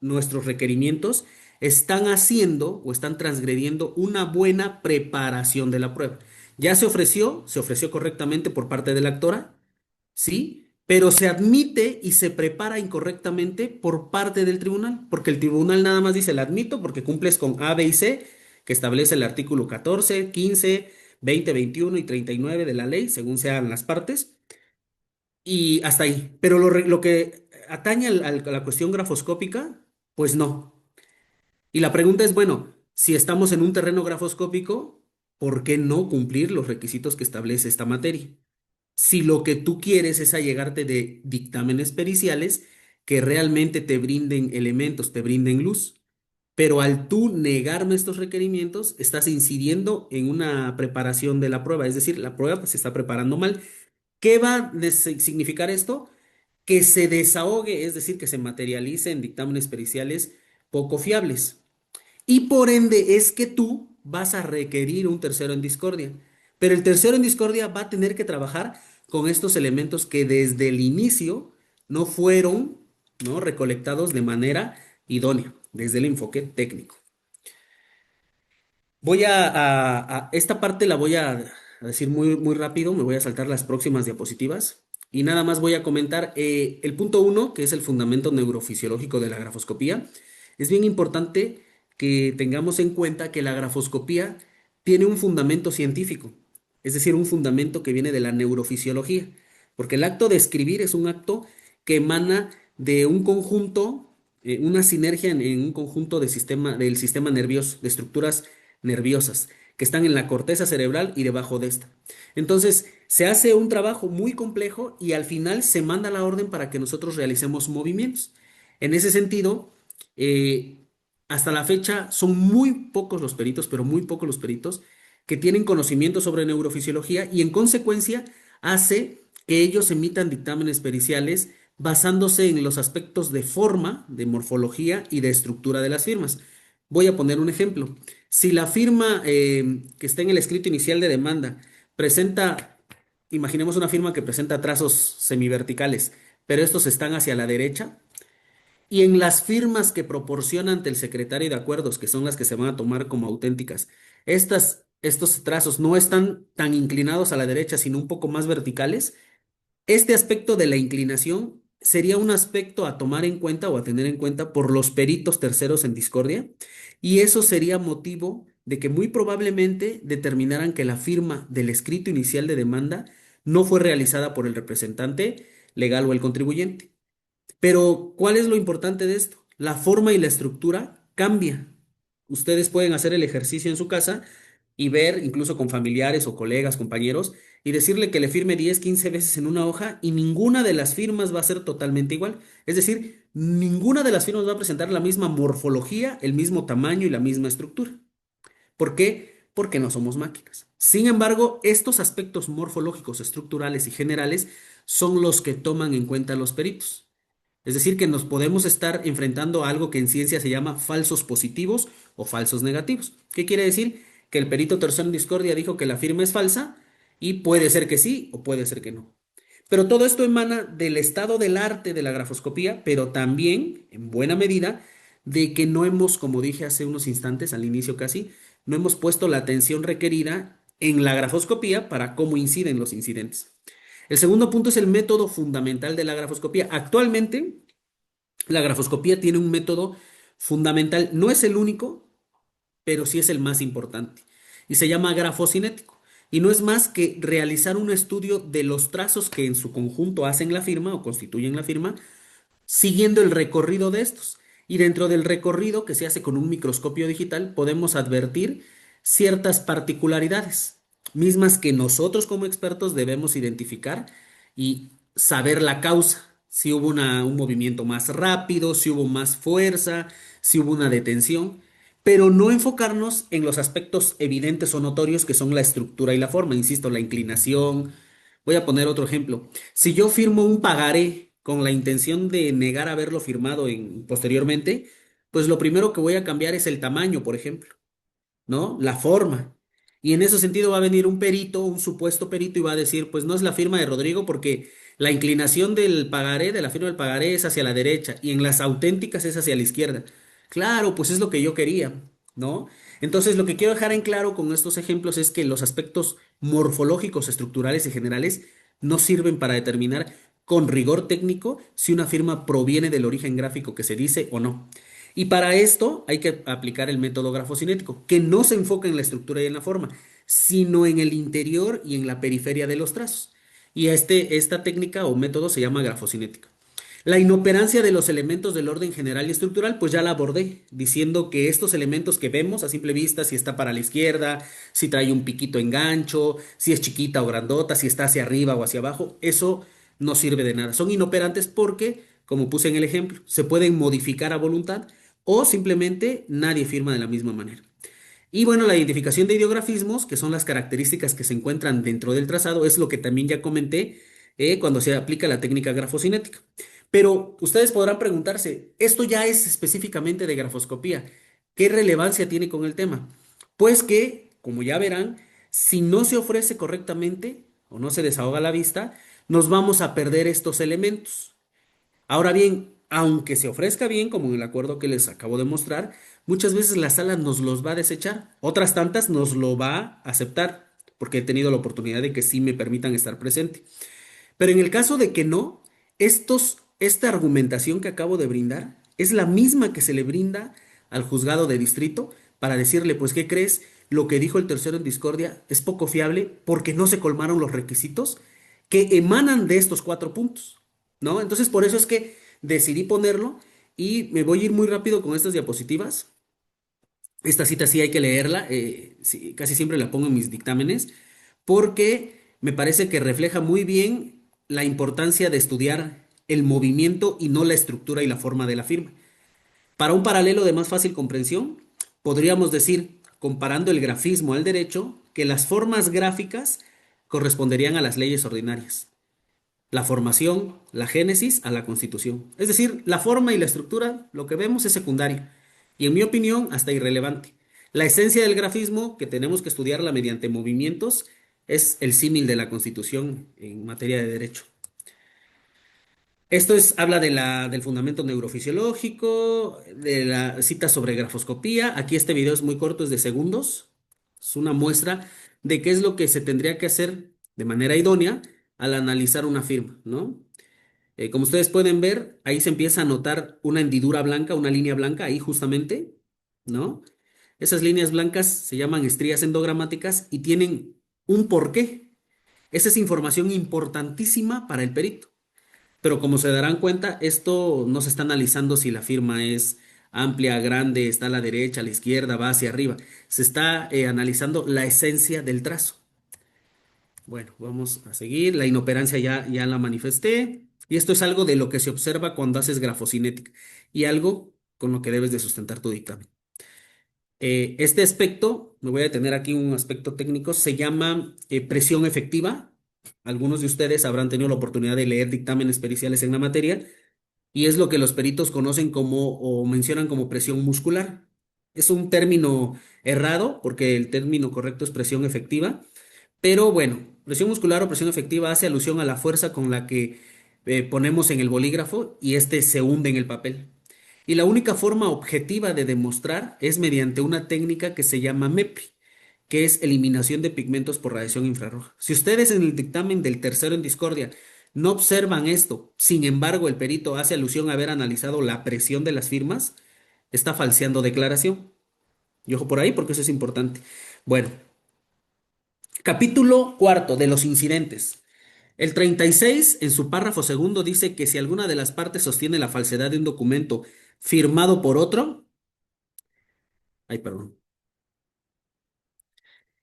nuestros requerimientos, están haciendo o están transgrediendo una buena preparación de la prueba. Ya se ofreció correctamente por parte de la actora, ¿sí? Pero se admite y se prepara incorrectamente por parte del tribunal, porque el tribunal nada más dice, la admito porque cumples con A, B y C, que establece el artículo 14, 15, 20, 21 y 39 de la ley, según sean las partes. Y hasta ahí. Pero lo que atañe a la cuestión grafoscópica, pues no. Y la pregunta es, bueno, si estamos en un terreno grafoscópico, ¿por qué no cumplir los requisitos que establece esta materia? Si lo que tú quieres es allegarte de dictámenes periciales que realmente te brinden elementos, te brinden luz. Pero al tú negarme estos requerimientos, estás incidiendo en una preparación de la prueba, es decir, la prueba pues, se está preparando mal. ¿Qué va a significar esto? Que se desahogue, es decir, que se materialice en dictámenes periciales poco fiables. Y por ende es que tú vas a requerir un tercero en discordia. Pero el tercero en discordia va a tener que trabajar con estos elementos que desde el inicio no fueron, ¿no?, recolectados de manera idónea, desde el enfoque técnico. Esta parte la voy a decir muy rápido, me voy a saltar las próximas diapositivas y nada más voy a comentar el punto uno, que es el fundamento neurofisiológico de la grafoscopía. Es bien importante que tengamos en cuenta que la grafoscopía tiene un fundamento científico, es decir, un fundamento que viene de la neurofisiología, porque el acto de escribir es un acto que emana de un conjunto, una sinergia en un conjunto del sistema nervioso, de estructuras nerviosas que están en la corteza cerebral y debajo de esta. Entonces, se hace un trabajo muy complejo y al final se manda la orden para que nosotros realicemos movimientos. En ese sentido, eh, hasta la fecha son muy pocos los peritos, pero muy pocos los peritos que tienen conocimiento sobre neurofisiología y en consecuencia hace que ellos emitan dictámenes periciales basándose en los aspectos de forma, de morfología y de estructura de las firmas. Voy a poner un ejemplo. Si la firma que está en el escrito inicial de demanda presenta, imaginemos una firma que presenta trazos semiverticales, pero estos están hacia la derecha, y en las firmas que proporciona ante el secretario de acuerdos, que son las que se van a tomar como auténticas, estos trazos no están tan inclinados a la derecha, sino un poco más verticales, este aspecto de la inclinación sería un aspecto a tomar en cuenta o a tener en cuenta por los peritos terceros en discordia, y eso sería motivo de que muy probablemente determinaran que la firma del escrito inicial de demanda no fue realizada por el representante legal o el contribuyente. Pero, ¿cuál es lo importante de esto? La forma y la estructura cambia. Ustedes pueden hacer el ejercicio en su casa y ver, incluso con familiares o colegas, compañeros, y decirle que le firme 10, 15 veces en una hoja y ninguna de las firmas va a ser totalmente igual. Es decir, ninguna de las firmas va a presentar la misma morfología, el mismo tamaño y la misma estructura. ¿Por qué? Porque no somos máquinas. Sin embargo, estos aspectos morfológicos, estructurales y generales son los que toman en cuenta los peritos. Es decir, que nos podemos estar enfrentando a algo que en ciencia se llama falsos positivos o falsos negativos. ¿Qué quiere decir? Que el perito tercero en discordia dijo que la firma es falsa y puede ser que sí o puede ser que no. Pero todo esto emana del estado del arte de la grafoscopía, pero también, en buena medida, de que no hemos, como dije hace unos instantes, al inicio casi, no hemos puesto la atención requerida en la grafoscopía para cómo inciden los incidentes. El segundo punto es el método fundamental de la grafoscopía. Actualmente, la grafoscopía tiene un método fundamental, no es el único, pero sí es el más importante, y se llama grafocinético. Y no es más que realizar un estudio de los trazos que en su conjunto hacen la firma o constituyen la firma, siguiendo el recorrido de estos. Y dentro del recorrido que se hace con un microscopio digital, podemos advertir ciertas particularidades, mismas que nosotros como expertos debemos identificar y saber la causa. Si hubo un movimiento más rápido, si hubo más fuerza, si hubo una detención, pero no enfocarnos en los aspectos evidentes o notorios que son la estructura y la forma, insisto, la inclinación. Voy a poner otro ejemplo. Si yo firmo un pagaré con la intención de negar haberlo firmado posteriormente, pues lo primero que voy a cambiar es el tamaño, por ejemplo, ¿no? La forma. Y en ese sentido va a venir un perito, un supuesto perito, y va a decir, pues no es la firma de Rodrigo porque la inclinación del pagaré, de la firma del pagaré es hacia la derecha y en las auténticas es hacia la izquierda. Claro, pues es lo que yo quería, ¿no? Entonces, lo que quiero dejar en claro con estos ejemplos es que los aspectos morfológicos, estructurales y generales no sirven para determinar con rigor técnico si una firma proviene del origen gráfico que se dice o no. Y para esto hay que aplicar el método grafocinético, que no se enfoca en la estructura y en la forma, sino en el interior y en la periferia de los trazos. Y esta técnica o método se llama grafocinética. La inoperancia de los elementos del orden general y estructural, pues ya la abordé, diciendo que estos elementos que vemos a simple vista, si está para la izquierda, si trae un piquito en gancho, si es chiquita o grandota, si está hacia arriba o hacia abajo, eso no sirve de nada. Son inoperantes porque, como puse en el ejemplo, se pueden modificar a voluntad o simplemente nadie firma de la misma manera. Y bueno, la identificación de ideografismos, que son las características que se encuentran dentro del trazado, es lo que también ya comenté cuando se aplica la técnica grafocinética. Pero ustedes podrán preguntarse, ¿esto ya es específicamente de grafoscopía? ¿Qué relevancia tiene con el tema? Pues que, como ya verán, si no se ofrece correctamente o no se desahoga la vista, nos vamos a perder estos elementos. Ahora bien, aunque se ofrezca bien, como en el acuerdo que les acabo de mostrar, muchas veces la sala nos los va a desechar, otras tantas nos lo va a aceptar, porque he tenido la oportunidad de que sí me permitan estar presente. Pero en el caso de que no, esta argumentación que acabo de brindar es la misma que se le brinda al juzgado de distrito para decirle, pues, ¿qué crees? Lo que dijo el tercero en discordia es poco fiable porque no se colmaron los requisitos que emanan de estos cuatro puntos, ¿no? Entonces, por eso es que decidí ponerlo y me voy a ir muy rápido con estas diapositivas. Esta cita sí hay que leerla, sí, casi siempre la pongo en mis dictámenes, porque me parece que refleja muy bien la importancia de estudiar el movimiento y no la estructura y la forma de la firma. Para un paralelo de más fácil comprensión, podríamos decir, comparando el grafismo al derecho, que las formas gráficas corresponderían a las leyes ordinarias, la formación, la génesis a la constitución. Es decir, la forma y la estructura, lo que vemos es secundario y en mi opinión hasta irrelevante. La esencia del grafismo, que tenemos que estudiarla mediante movimientos, es el símil de la constitución en materia de derecho. Esto es, habla de del fundamento neurofisiológico, de la cita sobre grafoscopía. Aquí este video es muy corto, es de segundos. Es una muestra de qué es lo que se tendría que hacer de manera idónea al analizar una firma, ¿no? Como ustedes pueden ver, ahí se empieza a notar una hendidura blanca, una línea blanca, ahí justamente, ¿no? Esas líneas blancas se llaman estrías endogramáticas y tienen un porqué. Esa es información importantísima para el perito. Pero como se darán cuenta, esto no se está analizando si la firma es amplia, grande, está a la derecha, a la izquierda, va hacia arriba. Se está analizando la esencia del trazo. Bueno, vamos a seguir. La inoperancia ya la manifesté. Y esto es algo de lo que se observa cuando haces grafocinética y algo con lo que debes de sustentar tu dictamen. Este aspecto, me voy a detener aquí un aspecto técnico, se llama presión efectiva. Algunos de ustedes habrán tenido la oportunidad de leer dictámenes periciales en la materia y es lo que los peritos conocen como o mencionan como presión muscular. Es un término errado porque el término correcto es presión efectiva, pero bueno, presión muscular o presión efectiva hace alusión a la fuerza con la que ponemos en el bolígrafo y este se hunde en el papel. Y la única forma objetiva de demostrar es mediante una técnica que se llama MEPRI, que es eliminación de pigmentos por radiación infrarroja. Si ustedes en el dictamen del tercero en discordia no observan esto, sin embargo el perito hace alusión a haber analizado la presión de las firmas, está falseando declaración. Y ojo por ahí porque eso es importante. Bueno, capítulo cuarto de los incidentes. El 36, en su párrafo segundo, dice que si alguna de las partes sostiene la falsedad de un documento firmado por otro, ay, perdón,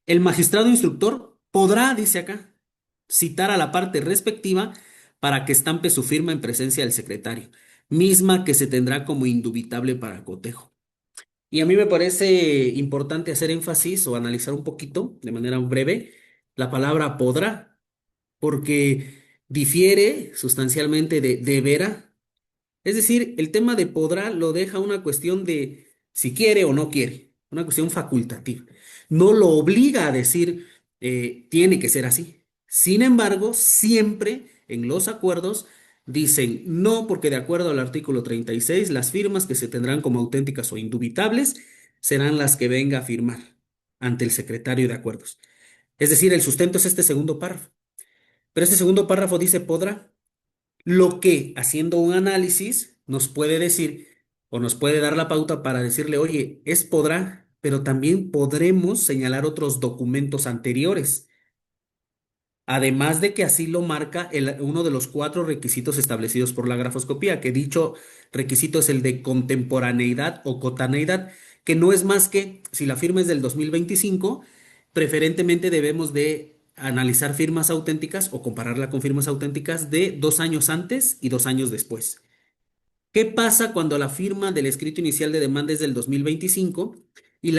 el magistrado instructor podrá, dice acá, citar a la parte respectiva para que estampe su firma en presencia del secretario, misma que se tendrá como indubitable para cotejo. Y a mí me parece importante hacer énfasis o analizar un poquito, de manera breve, la palabra podrá, porque difiere sustancialmente de deberá. Es decir, el tema de podrá lo deja una cuestión de si quiere o no quiere, una cuestión facultativa. No lo obliga a decir tiene que ser así. Sin embargo, siempre en los acuerdos dicen no, porque de acuerdo al artículo 36, las firmas que se tendrán como auténticas o indubitables serán las que venga a firmar ante el secretario de acuerdos. Es decir, el sustento es este segundo párrafo. Pero este segundo párrafo dice podrá. Lo que, haciendo un análisis, nos puede decir o nos puede dar la pauta para decirle, oye, es podrá, pero también podremos señalar otros documentos anteriores. Además de que así lo marca uno de los cuatro requisitos establecidos por la grafoscopía, que dicho requisito es el de contemporaneidad o cotaneidad, que no es más que, si la firma es del 2025, preferentemente debemos de analizar firmas auténticas o compararla con firmas auténticas de 2 años antes y 2 años después. ¿Qué pasa cuando la firma del escrito inicial de demanda es del 2025 y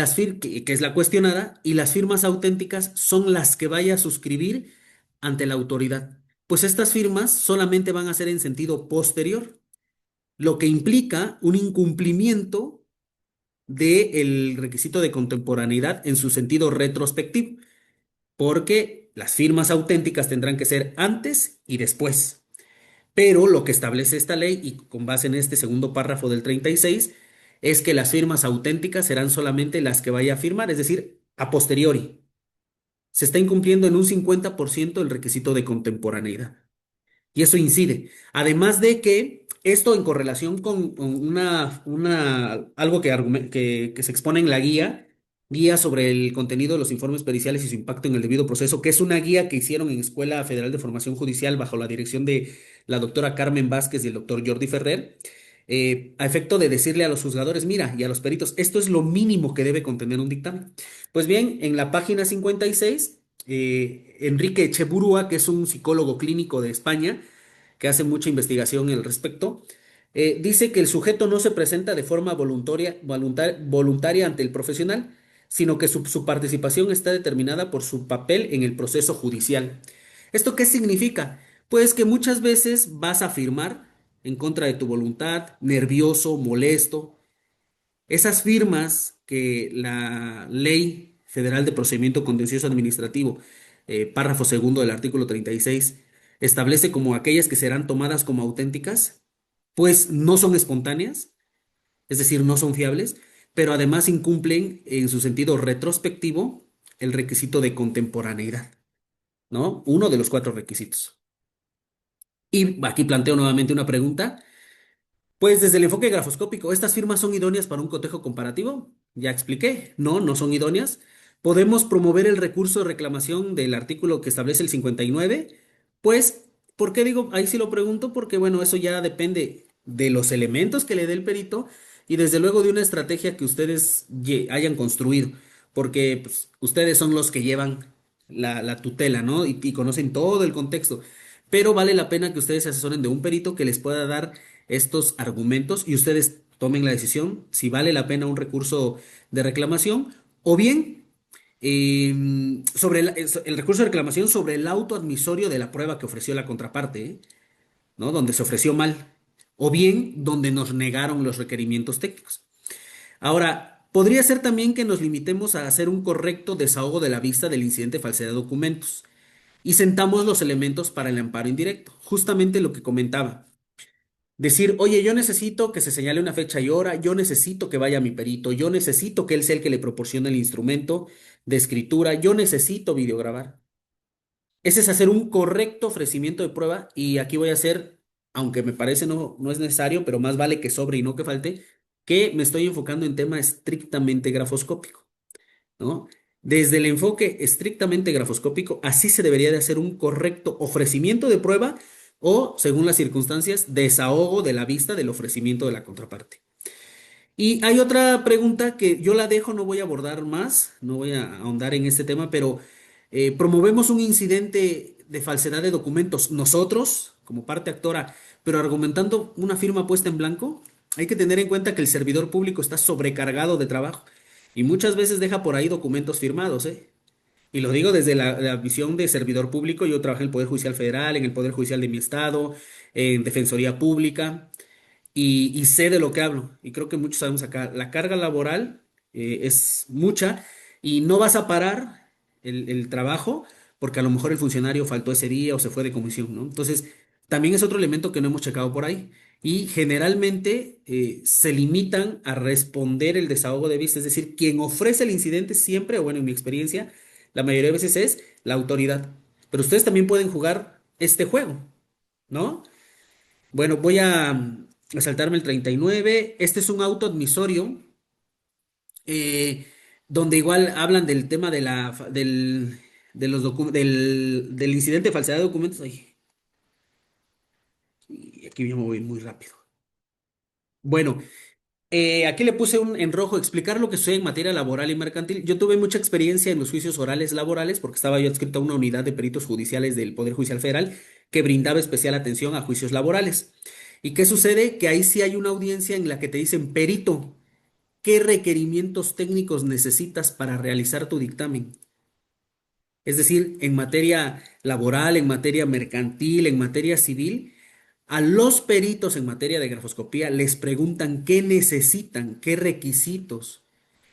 que es la cuestionada y las firmas auténticas son las que vaya a suscribir ante la autoridad? Pues estas firmas solamente van a ser en sentido posterior, lo que implica un incumplimiento del requisito de contemporaneidad en su sentido retrospectivo, porque las firmas auténticas tendrán que ser antes y después. Pero lo que establece esta ley, y con base en este segundo párrafo del 36, es que las firmas auténticas serán solamente las que vaya a firmar, es decir, a posteriori. Se está incumpliendo en un 50% el requisito de contemporaneidad. Y eso incide. Además de que esto en correlación con algo que se expone en la guía sobre el contenido de los informes periciales y su impacto en el debido proceso, que es una guía que hicieron en Escuela Federal de Formación Judicial bajo la dirección de la doctora Carmen Vázquez y el doctor Jordi Ferrer, a efecto de decirle a los juzgadores, mira, y a los peritos, esto es lo mínimo que debe contener un dictamen. Pues bien, en la página 56, Enrique Echeburúa, que es un psicólogo clínico de España, que hace mucha investigación al respecto, Dice que el sujeto no se presenta de forma voluntaria ante el profesional, sino que su participación está determinada por su papel en el proceso judicial. ¿Esto qué significa? Pues que muchas veces vas a firmar en contra de tu voluntad, nervioso, molesto. Esas firmas que la Ley Federal de Procedimiento Contencioso Administrativo, párrafo segundo del artículo 36, establece como aquellas que serán tomadas como auténticas, pues no son espontáneas, es decir, no son fiables, pero además incumplen en su sentido retrospectivo el requisito de contemporaneidad, ¿no? Uno de los cuatro requisitos. Y aquí planteo nuevamente una pregunta. Pues desde el enfoque grafoscópico, ¿estas firmas son idóneas para un cotejo comparativo? Ya expliqué, no, no son idóneas. ¿Podemos promover el recurso de reclamación del artículo que establece el 59? Pues, ¿por qué digo? Ahí sí lo pregunto porque, bueno, eso ya depende de los elementos que le dé el perito y desde luego de una estrategia que ustedes hayan construido, porque pues, ustedes son los que llevan la tutela, ¿no? Y conocen todo el contexto. Pero vale la pena que ustedes se asesoren de un perito que les pueda dar estos argumentos y ustedes tomen la decisión si vale la pena un recurso de reclamación o bien sobre el recurso de reclamación sobre el auto admisorio de la prueba que ofreció la contraparte, ¿no? Donde se ofreció mal o bien donde nos negaron los requerimientos técnicos. Ahora, podría ser también que nos limitemos a hacer un correcto desahogo de la vista del incidente de falsedad de documentos y sentamos los elementos para el amparo indirecto, justamente lo que comentaba. Decir, oye, yo necesito que se señale una fecha y hora, yo necesito que vaya mi perito, yo necesito que él sea el que le proporcione el instrumento de escritura, yo necesito videograbar. Ese es hacer un correcto ofrecimiento de prueba y aquí voy a hacer, aunque me parece no es necesario, pero más vale que sobre y no que falte, que me estoy enfocando en tema estrictamente grafoscópico, ¿no? Desde el enfoque estrictamente grafoscópico, así se debería de hacer un correcto ofrecimiento de prueba o, según las circunstancias, desahogo de la vista del ofrecimiento de la contraparte. Y hay otra pregunta que yo la dejo, no voy a abordar más, no voy a ahondar en este tema, pero promovemos un incidente de falsedad de documentos nosotros, como parte actora, pero argumentando una firma puesta en blanco. Hay que tener en cuenta que el servidor público está sobrecargado de trabajo y muchas veces deja por ahí documentos firmados, ¿eh? Y lo digo desde la visión de servidor público. Yo trabajé en el Poder Judicial Federal, en el Poder Judicial de mi estado, en Defensoría Pública y sé de lo que hablo. Y creo que muchos sabemos acá, la carga laboral es mucha y no vas a parar el trabajo porque a lo mejor el funcionario faltó ese día o se fue de comisión, ¿no? Entonces, también es otro elemento que no hemos checado por ahí. Y generalmente se limitan a responder el desahogo de vista, es decir, quien ofrece el incidente siempre, o bueno, en mi experiencia, la mayoría de veces es la autoridad. Pero ustedes también pueden jugar este juego, ¿no? Bueno, voy a saltarme el 39. Este es un auto admisorio eh, donde igual hablan del tema de del incidente de falsedad de documentos. Ay, y aquí yo me voy muy rápido. Bueno, aquí le puse en rojo explicar lo que sucede en materia laboral y mercantil. Yo tuve mucha experiencia en los juicios orales laborales porque estaba yo adscrito a una unidad de peritos judiciales del Poder Judicial Federal que brindaba especial atención a juicios laborales. ¿Y qué sucede? Que ahí sí hay una audiencia en la que te dicen, perito, ¿qué requerimientos técnicos necesitas para realizar tu dictamen? Es decir, en materia laboral, en materia mercantil, en materia civil, a los peritos en materia de grafoscopía les preguntan qué necesitan, qué requisitos,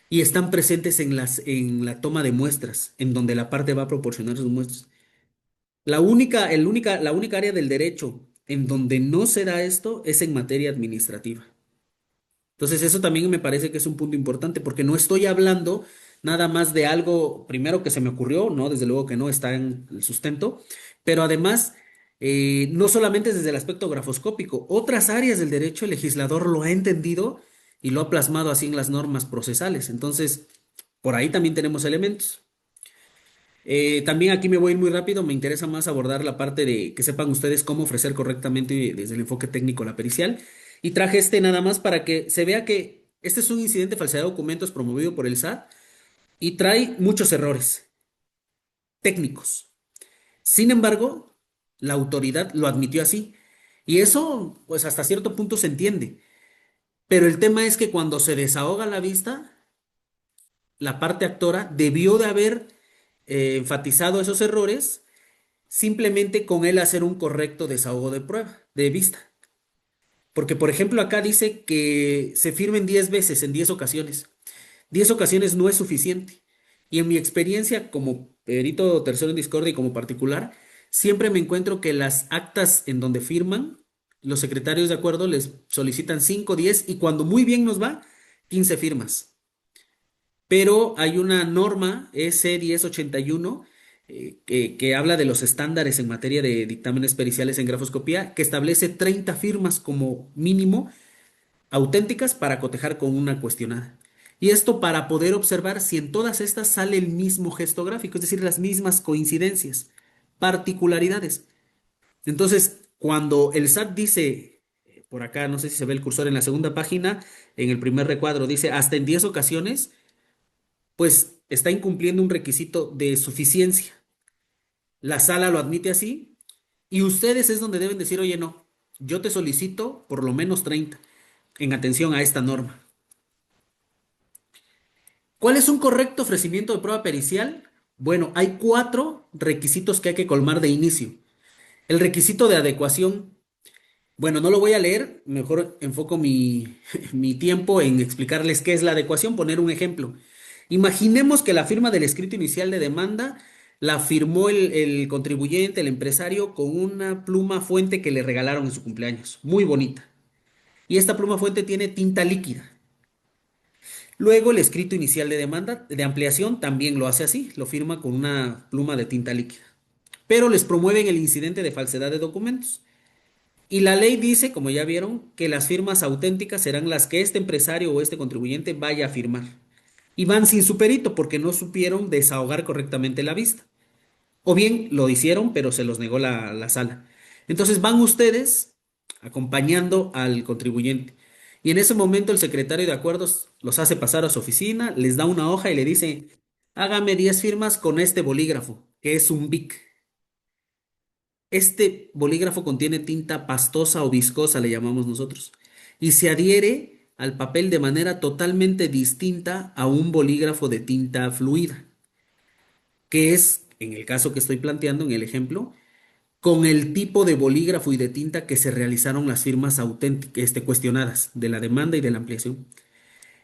y están presentes en la toma de muestras, en donde la parte va a proporcionar sus muestras. La única área del derecho en donde no se da esto es en materia administrativa. Entonces, eso también me parece que es un punto importante, porque no estoy hablando nada más de algo, primero que se me ocurrió, ¿no? Desde luego que no está en el sustento, pero además, no solamente desde el aspecto grafoscópico, otras áreas del derecho el legislador lo ha entendido y lo ha plasmado así en las normas procesales. Entonces, por ahí también tenemos elementos. También aquí me voy a ir muy rápido, me interesa más abordar la parte de que sepan ustedes cómo ofrecer correctamente desde el enfoque técnico la pericial. Y traje este nada más para que se vea que este es un incidente de falsedad de documentos promovido por el SAT y trae muchos errores técnicos. Sin embargo, la autoridad lo admitió así. Y eso, pues hasta cierto punto se entiende. Pero el tema es que cuando se desahoga la vista, la parte actora debió de haber enfatizado esos errores simplemente con él hacer un correcto desahogo de prueba, de vista. Porque, por ejemplo, acá dice que se firmen 10 veces en 10 ocasiones. 10 ocasiones no es suficiente. Y en mi experiencia como perito tercero en discordia y como particular, siempre me encuentro que las actas en donde firman, los secretarios de acuerdo les solicitan 5, 10 y cuando muy bien nos va, 15 firmas. Pero hay una norma S1081 que habla de los estándares en materia de dictámenes periciales en grafoscopía, que establece 30 firmas como mínimo auténticas para cotejar con una cuestionada. Y esto para poder observar si en todas estas sale el mismo gesto gráfico, es decir, las mismas coincidencias, particularidades. Entonces, cuando el SAT dice, por acá, no sé si se ve el cursor en la segunda página, en el primer recuadro, dice hasta en 10 ocasiones, pues está incumpliendo un requisito de suficiencia. La sala lo admite así y ustedes es donde deben decir, oye, no, yo te solicito por lo menos 30 en atención a esta norma. ¿Cuál es un correcto ofrecimiento de prueba pericial? Bueno, hay cuatro requisitos que hay que colmar de inicio. El requisito de adecuación. Bueno, no lo voy a leer, mejor enfoco mi tiempo en explicarles qué es la adecuación, poner un ejemplo. Imaginemos que la firma del escrito inicial de demanda la firmó el contribuyente, el empresario, con una pluma fuente que le regalaron en su cumpleaños, muy bonita. Y esta pluma fuente tiene tinta líquida. Luego el escrito inicial de demanda de ampliación también lo hace así, lo firma con una pluma de tinta líquida. Pero les promueven el incidente de falsedad de documentos. Y la ley dice, como ya vieron, que las firmas auténticas serán las que este empresario o este contribuyente vaya a firmar. Y van sin su perito porque no supieron desahogar correctamente la vista. O bien lo hicieron, pero se los negó la sala. Entonces van ustedes acompañando al contribuyente. Y en ese momento el secretario de acuerdos los hace pasar a su oficina, les da una hoja y le dice, hágame 10 firmas con este bolígrafo, que es un BIC. Este bolígrafo contiene tinta pastosa o viscosa, le llamamos nosotros, y se adhiere al papel de manera totalmente distinta a un bolígrafo de tinta fluida, que es, en el caso que estoy planteando, en el ejemplo, con el tipo de bolígrafo y de tinta que se realizaron las firmas auténticas, cuestionadas de la demanda y de la ampliación.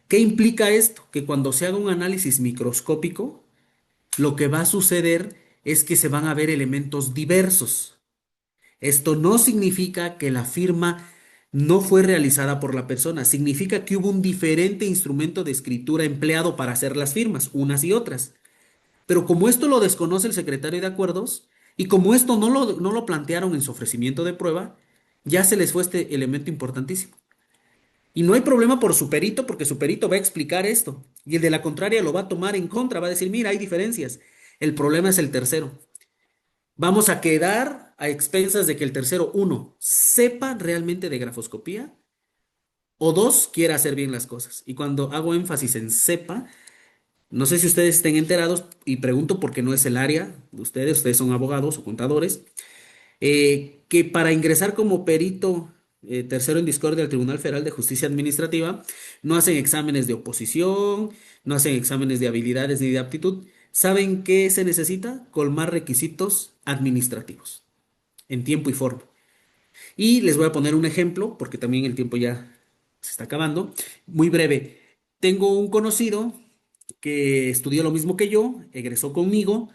¿Qué implica esto? Que cuando se haga un análisis microscópico, lo que va a suceder es que se van a ver elementos diversos. Esto no significa que la firma no fue realizada por la persona, significa que hubo un diferente instrumento de escritura empleado para hacer las firmas, unas y otras. Pero como esto lo desconoce el secretario de acuerdos y como esto no lo plantearon en su ofrecimiento de prueba, ya se les fue este elemento importantísimo. Y no hay problema por su perito porque su perito va a explicar esto y el de la contraria lo va a tomar en contra, va a decir, mira, hay diferencias. El problema es el tercero. Vamos a quedar a expensas de que el tercero, uno, sepa realmente de grafoscopía o dos, quiera hacer bien las cosas. Y cuando hago énfasis en sepa, no sé si ustedes estén enterados y pregunto porque no es el área de ustedes, ustedes son abogados o contadores, que para ingresar como perito tercero en discordia al Tribunal Federal de Justicia Administrativa no hacen exámenes de oposición, no hacen exámenes de habilidades ni de aptitud. ¿Saben qué se necesita? Colmar requisitos administrativos en tiempo y forma. Y les voy a poner un ejemplo porque también el tiempo ya se está acabando. Muy breve. Tengo un conocido que estudió lo mismo que yo, egresó conmigo,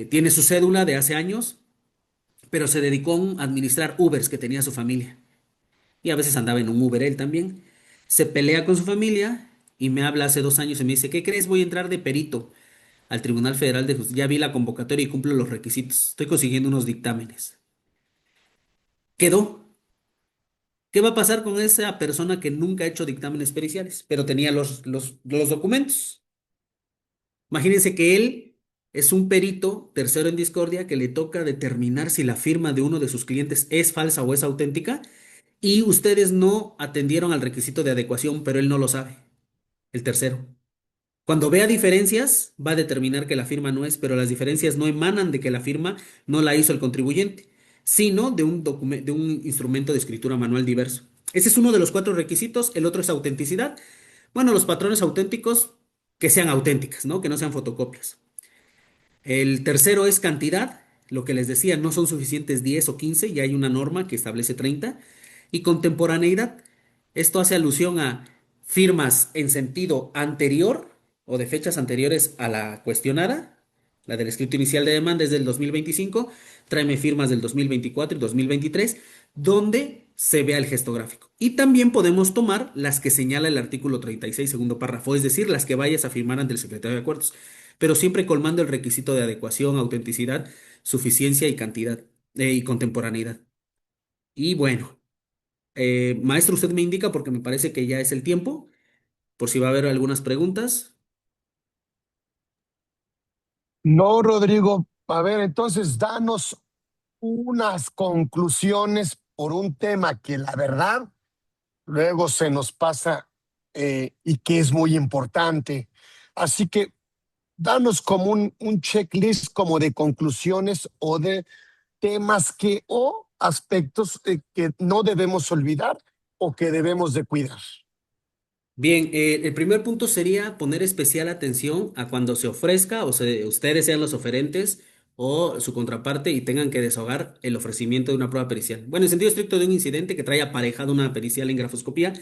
tiene su cédula de hace años, pero se dedicó a administrar Ubers que tenía su familia. Y a veces andaba en un Uber él también. Se pelea con su familia y me habla hace 2 años y me dice, ¿qué crees? Voy a entrar de perito al Tribunal Federal de Justicia. Ya vi la convocatoria y cumplo los requisitos. Estoy consiguiendo unos dictámenes. Quedó. ¿Qué va a pasar con esa persona que nunca ha hecho dictámenes periciales, pero tenía los documentos? Imagínense que él es un perito tercero en discordia que le toca determinar si la firma de uno de sus clientes es falsa o es auténtica y ustedes no atendieron al requisito de adecuación, pero él no lo sabe, el tercero. Cuando vea diferencias, va a determinar que la firma no es, pero las diferencias no emanan de que la firma no la hizo el contribuyente, sino de un instrumento de escritura manual diverso. Ese es uno de los cuatro requisitos. El otro es autenticidad. Bueno, los patrones auténticos que sean auténticas, ¿no? Que no sean fotocopias. El tercero es cantidad. Lo que les decía, no son suficientes 10 o 15, ya hay una norma que establece 30. Y contemporaneidad. Esto hace alusión a firmas en sentido anterior o de fechas anteriores a la cuestionada. La del escrito inicial de demanda es del 2025. Tráeme firmas del 2024 y 2023, donde se vea el gesto gráfico. Y también podemos tomar las que señala el artículo 36, segundo párrafo, es decir, las que vayas a firmar ante el secretario de acuerdos, pero siempre colmando el requisito de adecuación, autenticidad, suficiencia y cantidad y contemporaneidad. Y bueno, maestro, usted me indica porque me parece que ya es el tiempo, por si va a haber algunas preguntas. No, Rodrigo. A ver, entonces danos unas conclusiones por un tema que la verdad luego se nos pasa y que es muy importante. Así que danos como un checklist como de conclusiones o de temas que o aspectos que no debemos olvidar o que debemos de cuidar. Bien, el primer punto sería poner especial atención a cuando se ofrezca ustedes sean los oferentes o su contraparte y tengan que desahogar el ofrecimiento de una prueba pericial. Bueno, en sentido estricto de un incidente que trae aparejado una pericial en grafoscopía,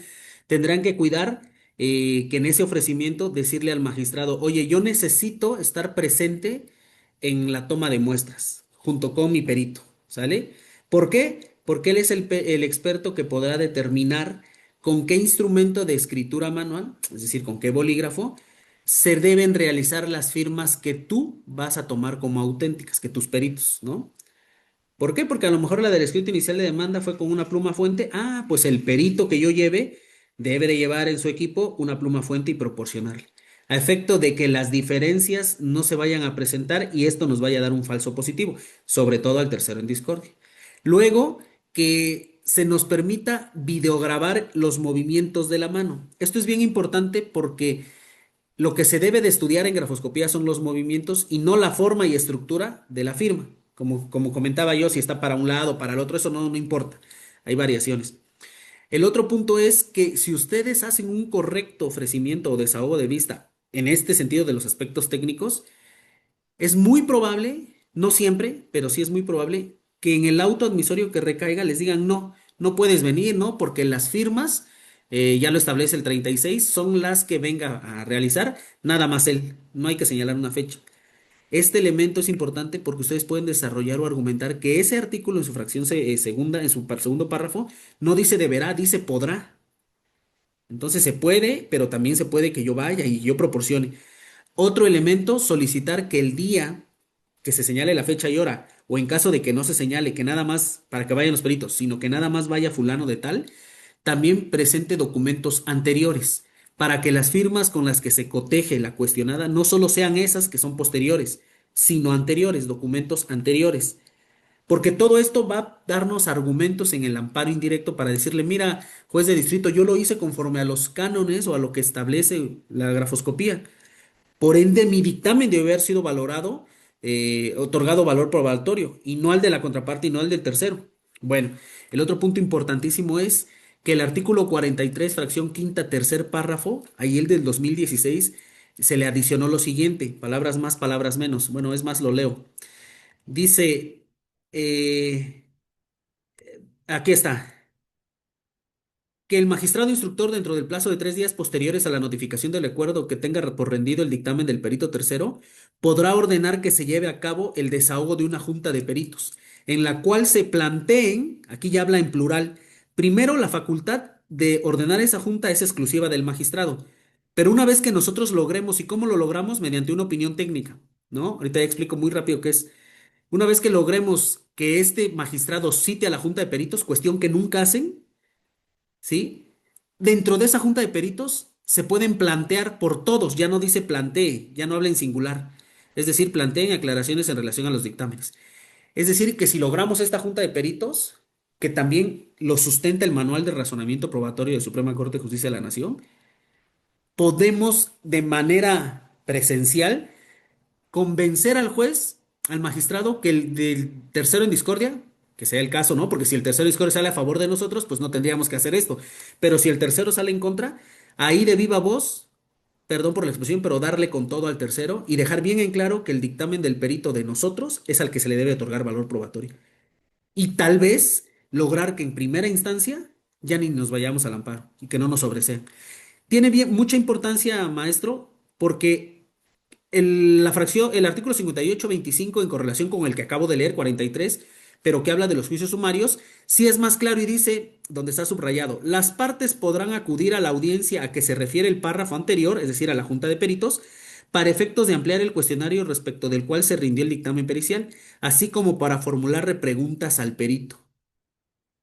tendrán que cuidar que en ese ofrecimiento decirle al magistrado, oye, yo necesito estar presente en la toma de muestras junto con mi perito, ¿sale? ¿Por qué? Porque él es el experto que podrá determinar con qué instrumento de escritura manual, es decir, con qué bolígrafo, se deben realizar las firmas que tú vas a tomar como auténticas, que tus peritos, ¿no? ¿Por qué? Porque a lo mejor la del escrito inicial de demanda fue con una pluma fuente. Ah, pues el perito que yo lleve debe de llevar en su equipo una pluma fuente y proporcionarle. A efecto de que las diferencias no se vayan a presentar y esto nos vaya a dar un falso positivo, sobre todo al tercero en discordia. Luego, que se nos permita videograbar los movimientos de la mano. Esto es bien importante porque lo que se debe de estudiar en grafoscopía son los movimientos y no la forma y estructura de la firma. Como comentaba yo, si está para un lado o para el otro, eso no importa. Hay variaciones. El otro punto es que si ustedes hacen un correcto ofrecimiento o desahogo de vista en este sentido de los aspectos técnicos, es muy probable, no siempre, pero sí es muy probable que en el auto admisorio que recaiga les digan no, no puedes venir, ¿no? Porque las firmas, ya lo establece el 36, son las que venga a realizar, nada más él, no hay que señalar una fecha. Este elemento es importante porque ustedes pueden desarrollar o argumentar que ese artículo en su fracción segunda, en su segundo párrafo, no dice deberá, dice podrá. Entonces se puede, pero también se puede que yo vaya y yo proporcione. Otro elemento, solicitar que el día que se señale la fecha y hora, o en caso de que no se señale que nada más, para que vayan los peritos, sino que nada más vaya fulano de tal, también presente documentos anteriores, para que las firmas con las que se coteje la cuestionada no solo sean esas que son posteriores, sino anteriores, documentos anteriores. Porque todo esto va a darnos argumentos en el amparo indirecto para decirle, mira, juez de distrito, yo lo hice conforme a los cánones o a lo que establece la grafoscopía. Por ende, mi dictamen debe haber sido valorado, otorgado valor probatorio, y no al de la contraparte y no al del tercero. Bueno, el otro punto importantísimo es que el artículo 43, fracción quinta, tercer párrafo, ahí el del 2016, se le adicionó lo siguiente, palabras más, palabras menos. Bueno, es más, lo leo. Dice, eh, aquí está. Que el magistrado instructor, dentro del plazo de 3 días posteriores a la notificación del acuerdo que tenga por rendido el dictamen del perito tercero, podrá ordenar que se lleve a cabo el desahogo de una junta de peritos, en la cual se planteen, aquí ya habla en plural, primero la facultad de ordenar esa junta es exclusiva del magistrado, pero una vez que nosotros logremos, ¿y cómo lo logramos? Mediante una opinión técnica, ¿no? Ahorita ya explico muy rápido qué es. Una vez que logremos que este magistrado cite a la junta de peritos, cuestión que nunca hacen, ¿sí? Dentro de esa junta de peritos se pueden plantear por todos, ya no dice plantee, ya no habla en singular, es decir, planteen aclaraciones en relación a los dictámenes. Es decir, que si logramos esta junta de peritos, que también lo sustenta el Manual de Razonamiento Probatorio de Suprema Corte de Justicia de la Nación, podemos de manera presencial convencer al juez, al magistrado, que el del tercero en discordia que sea el caso, ¿no? Porque si el tercero discorde sale a favor de nosotros, pues no tendríamos que hacer esto. Pero si el tercero sale en contra, ahí de viva voz, perdón por la expresión, pero darle con todo al tercero y dejar bien en claro que el dictamen del perito de nosotros es al que se le debe otorgar valor probatorio. Y tal vez lograr que en primera instancia ya ni nos vayamos al amparo y que no nos sobresean. Tiene bien, mucha importancia, maestro, porque la fracción, el artículo 58.25 en correlación con el que acabo de leer, 43, pero que habla de los juicios sumarios, sí es más claro y dice, donde está subrayado, las partes podrán acudir a la audiencia a que se refiere el párrafo anterior, es decir, a la Junta de Peritos, para efectos de ampliar el cuestionario respecto del cual se rindió el dictamen pericial, así como para formular repreguntas al perito.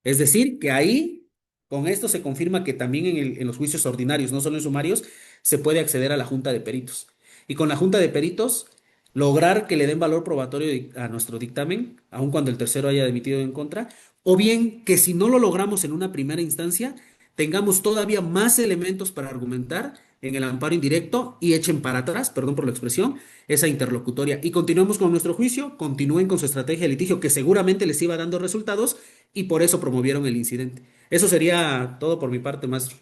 Es decir, que ahí, con esto se confirma que también en los juicios ordinarios, no solo en sumarios, se puede acceder a la Junta de Peritos. Y con la Junta de Peritos, lograr que le den valor probatorio a nuestro dictamen, aun cuando el tercero haya emitido en contra, o bien que si no lo logramos en una primera instancia, tengamos todavía más elementos para argumentar en el amparo indirecto y echen para atrás, perdón por la expresión, esa interlocutoria. Y continuemos con nuestro juicio, continúen con su estrategia de litigio que seguramente les iba dando resultados y por eso promovieron el incidente. Eso sería todo por mi parte, maestro.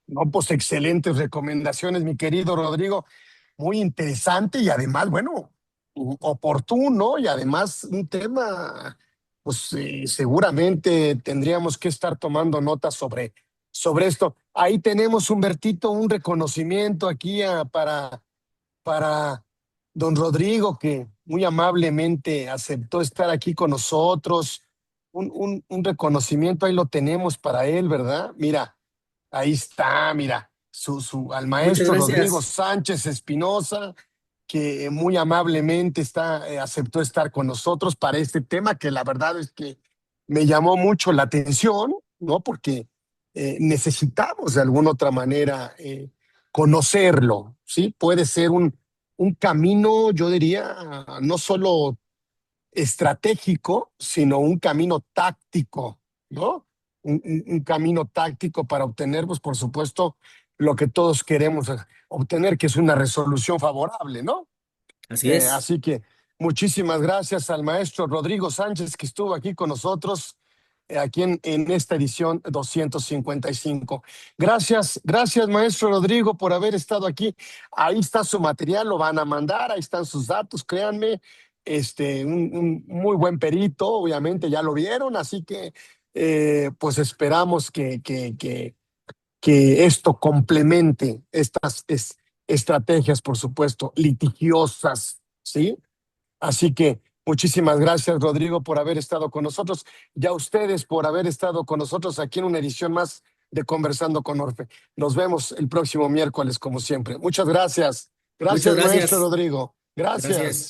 No, pues excelentes recomendaciones, mi querido Rodrigo. Muy interesante y además, bueno, oportuno y además un tema, pues seguramente tendríamos que estar tomando notas sobre esto. Ahí tenemos, Humbertito, un reconocimiento aquí para don Rodrigo, que muy amablemente aceptó estar aquí con nosotros. Un reconocimiento, ahí lo tenemos para él, ¿verdad? Mira, ahí está, mira, al Muchas maestro Rodrigo gracias. Sánchez Espinosa, que muy amablemente aceptó estar con nosotros para este tema, que la verdad es que me llamó mucho la atención, ¿no? Porque necesitamos de alguna otra manera conocerlo, ¿sí? Puede ser un camino, yo diría, no solo estratégico, sino un camino táctico, ¿no? Un camino táctico para obtener, pues por supuesto, lo que todos queremos obtener, que es una resolución favorable, ¿no? Así es. Así que muchísimas gracias al maestro Rodrigo Sánchez que estuvo aquí con nosotros aquí en esta edición 255. Gracias maestro Rodrigo por haber estado aquí. Ahí está su material, lo van a mandar, ahí están sus datos, créanme. Un muy buen perito, obviamente ya lo vieron, así que pues esperamos que esto complemente estas estrategias, por supuesto, litigiosas, ¿sí? Así que muchísimas gracias, Rodrigo, por haber estado con nosotros y a ustedes por haber estado con nosotros aquí en una edición más de Conversando con Orfe. Nos vemos el próximo miércoles, como siempre. Muchas gracias. Muchas Gracias, maestro gracias. Rodrigo. Gracias. Gracias.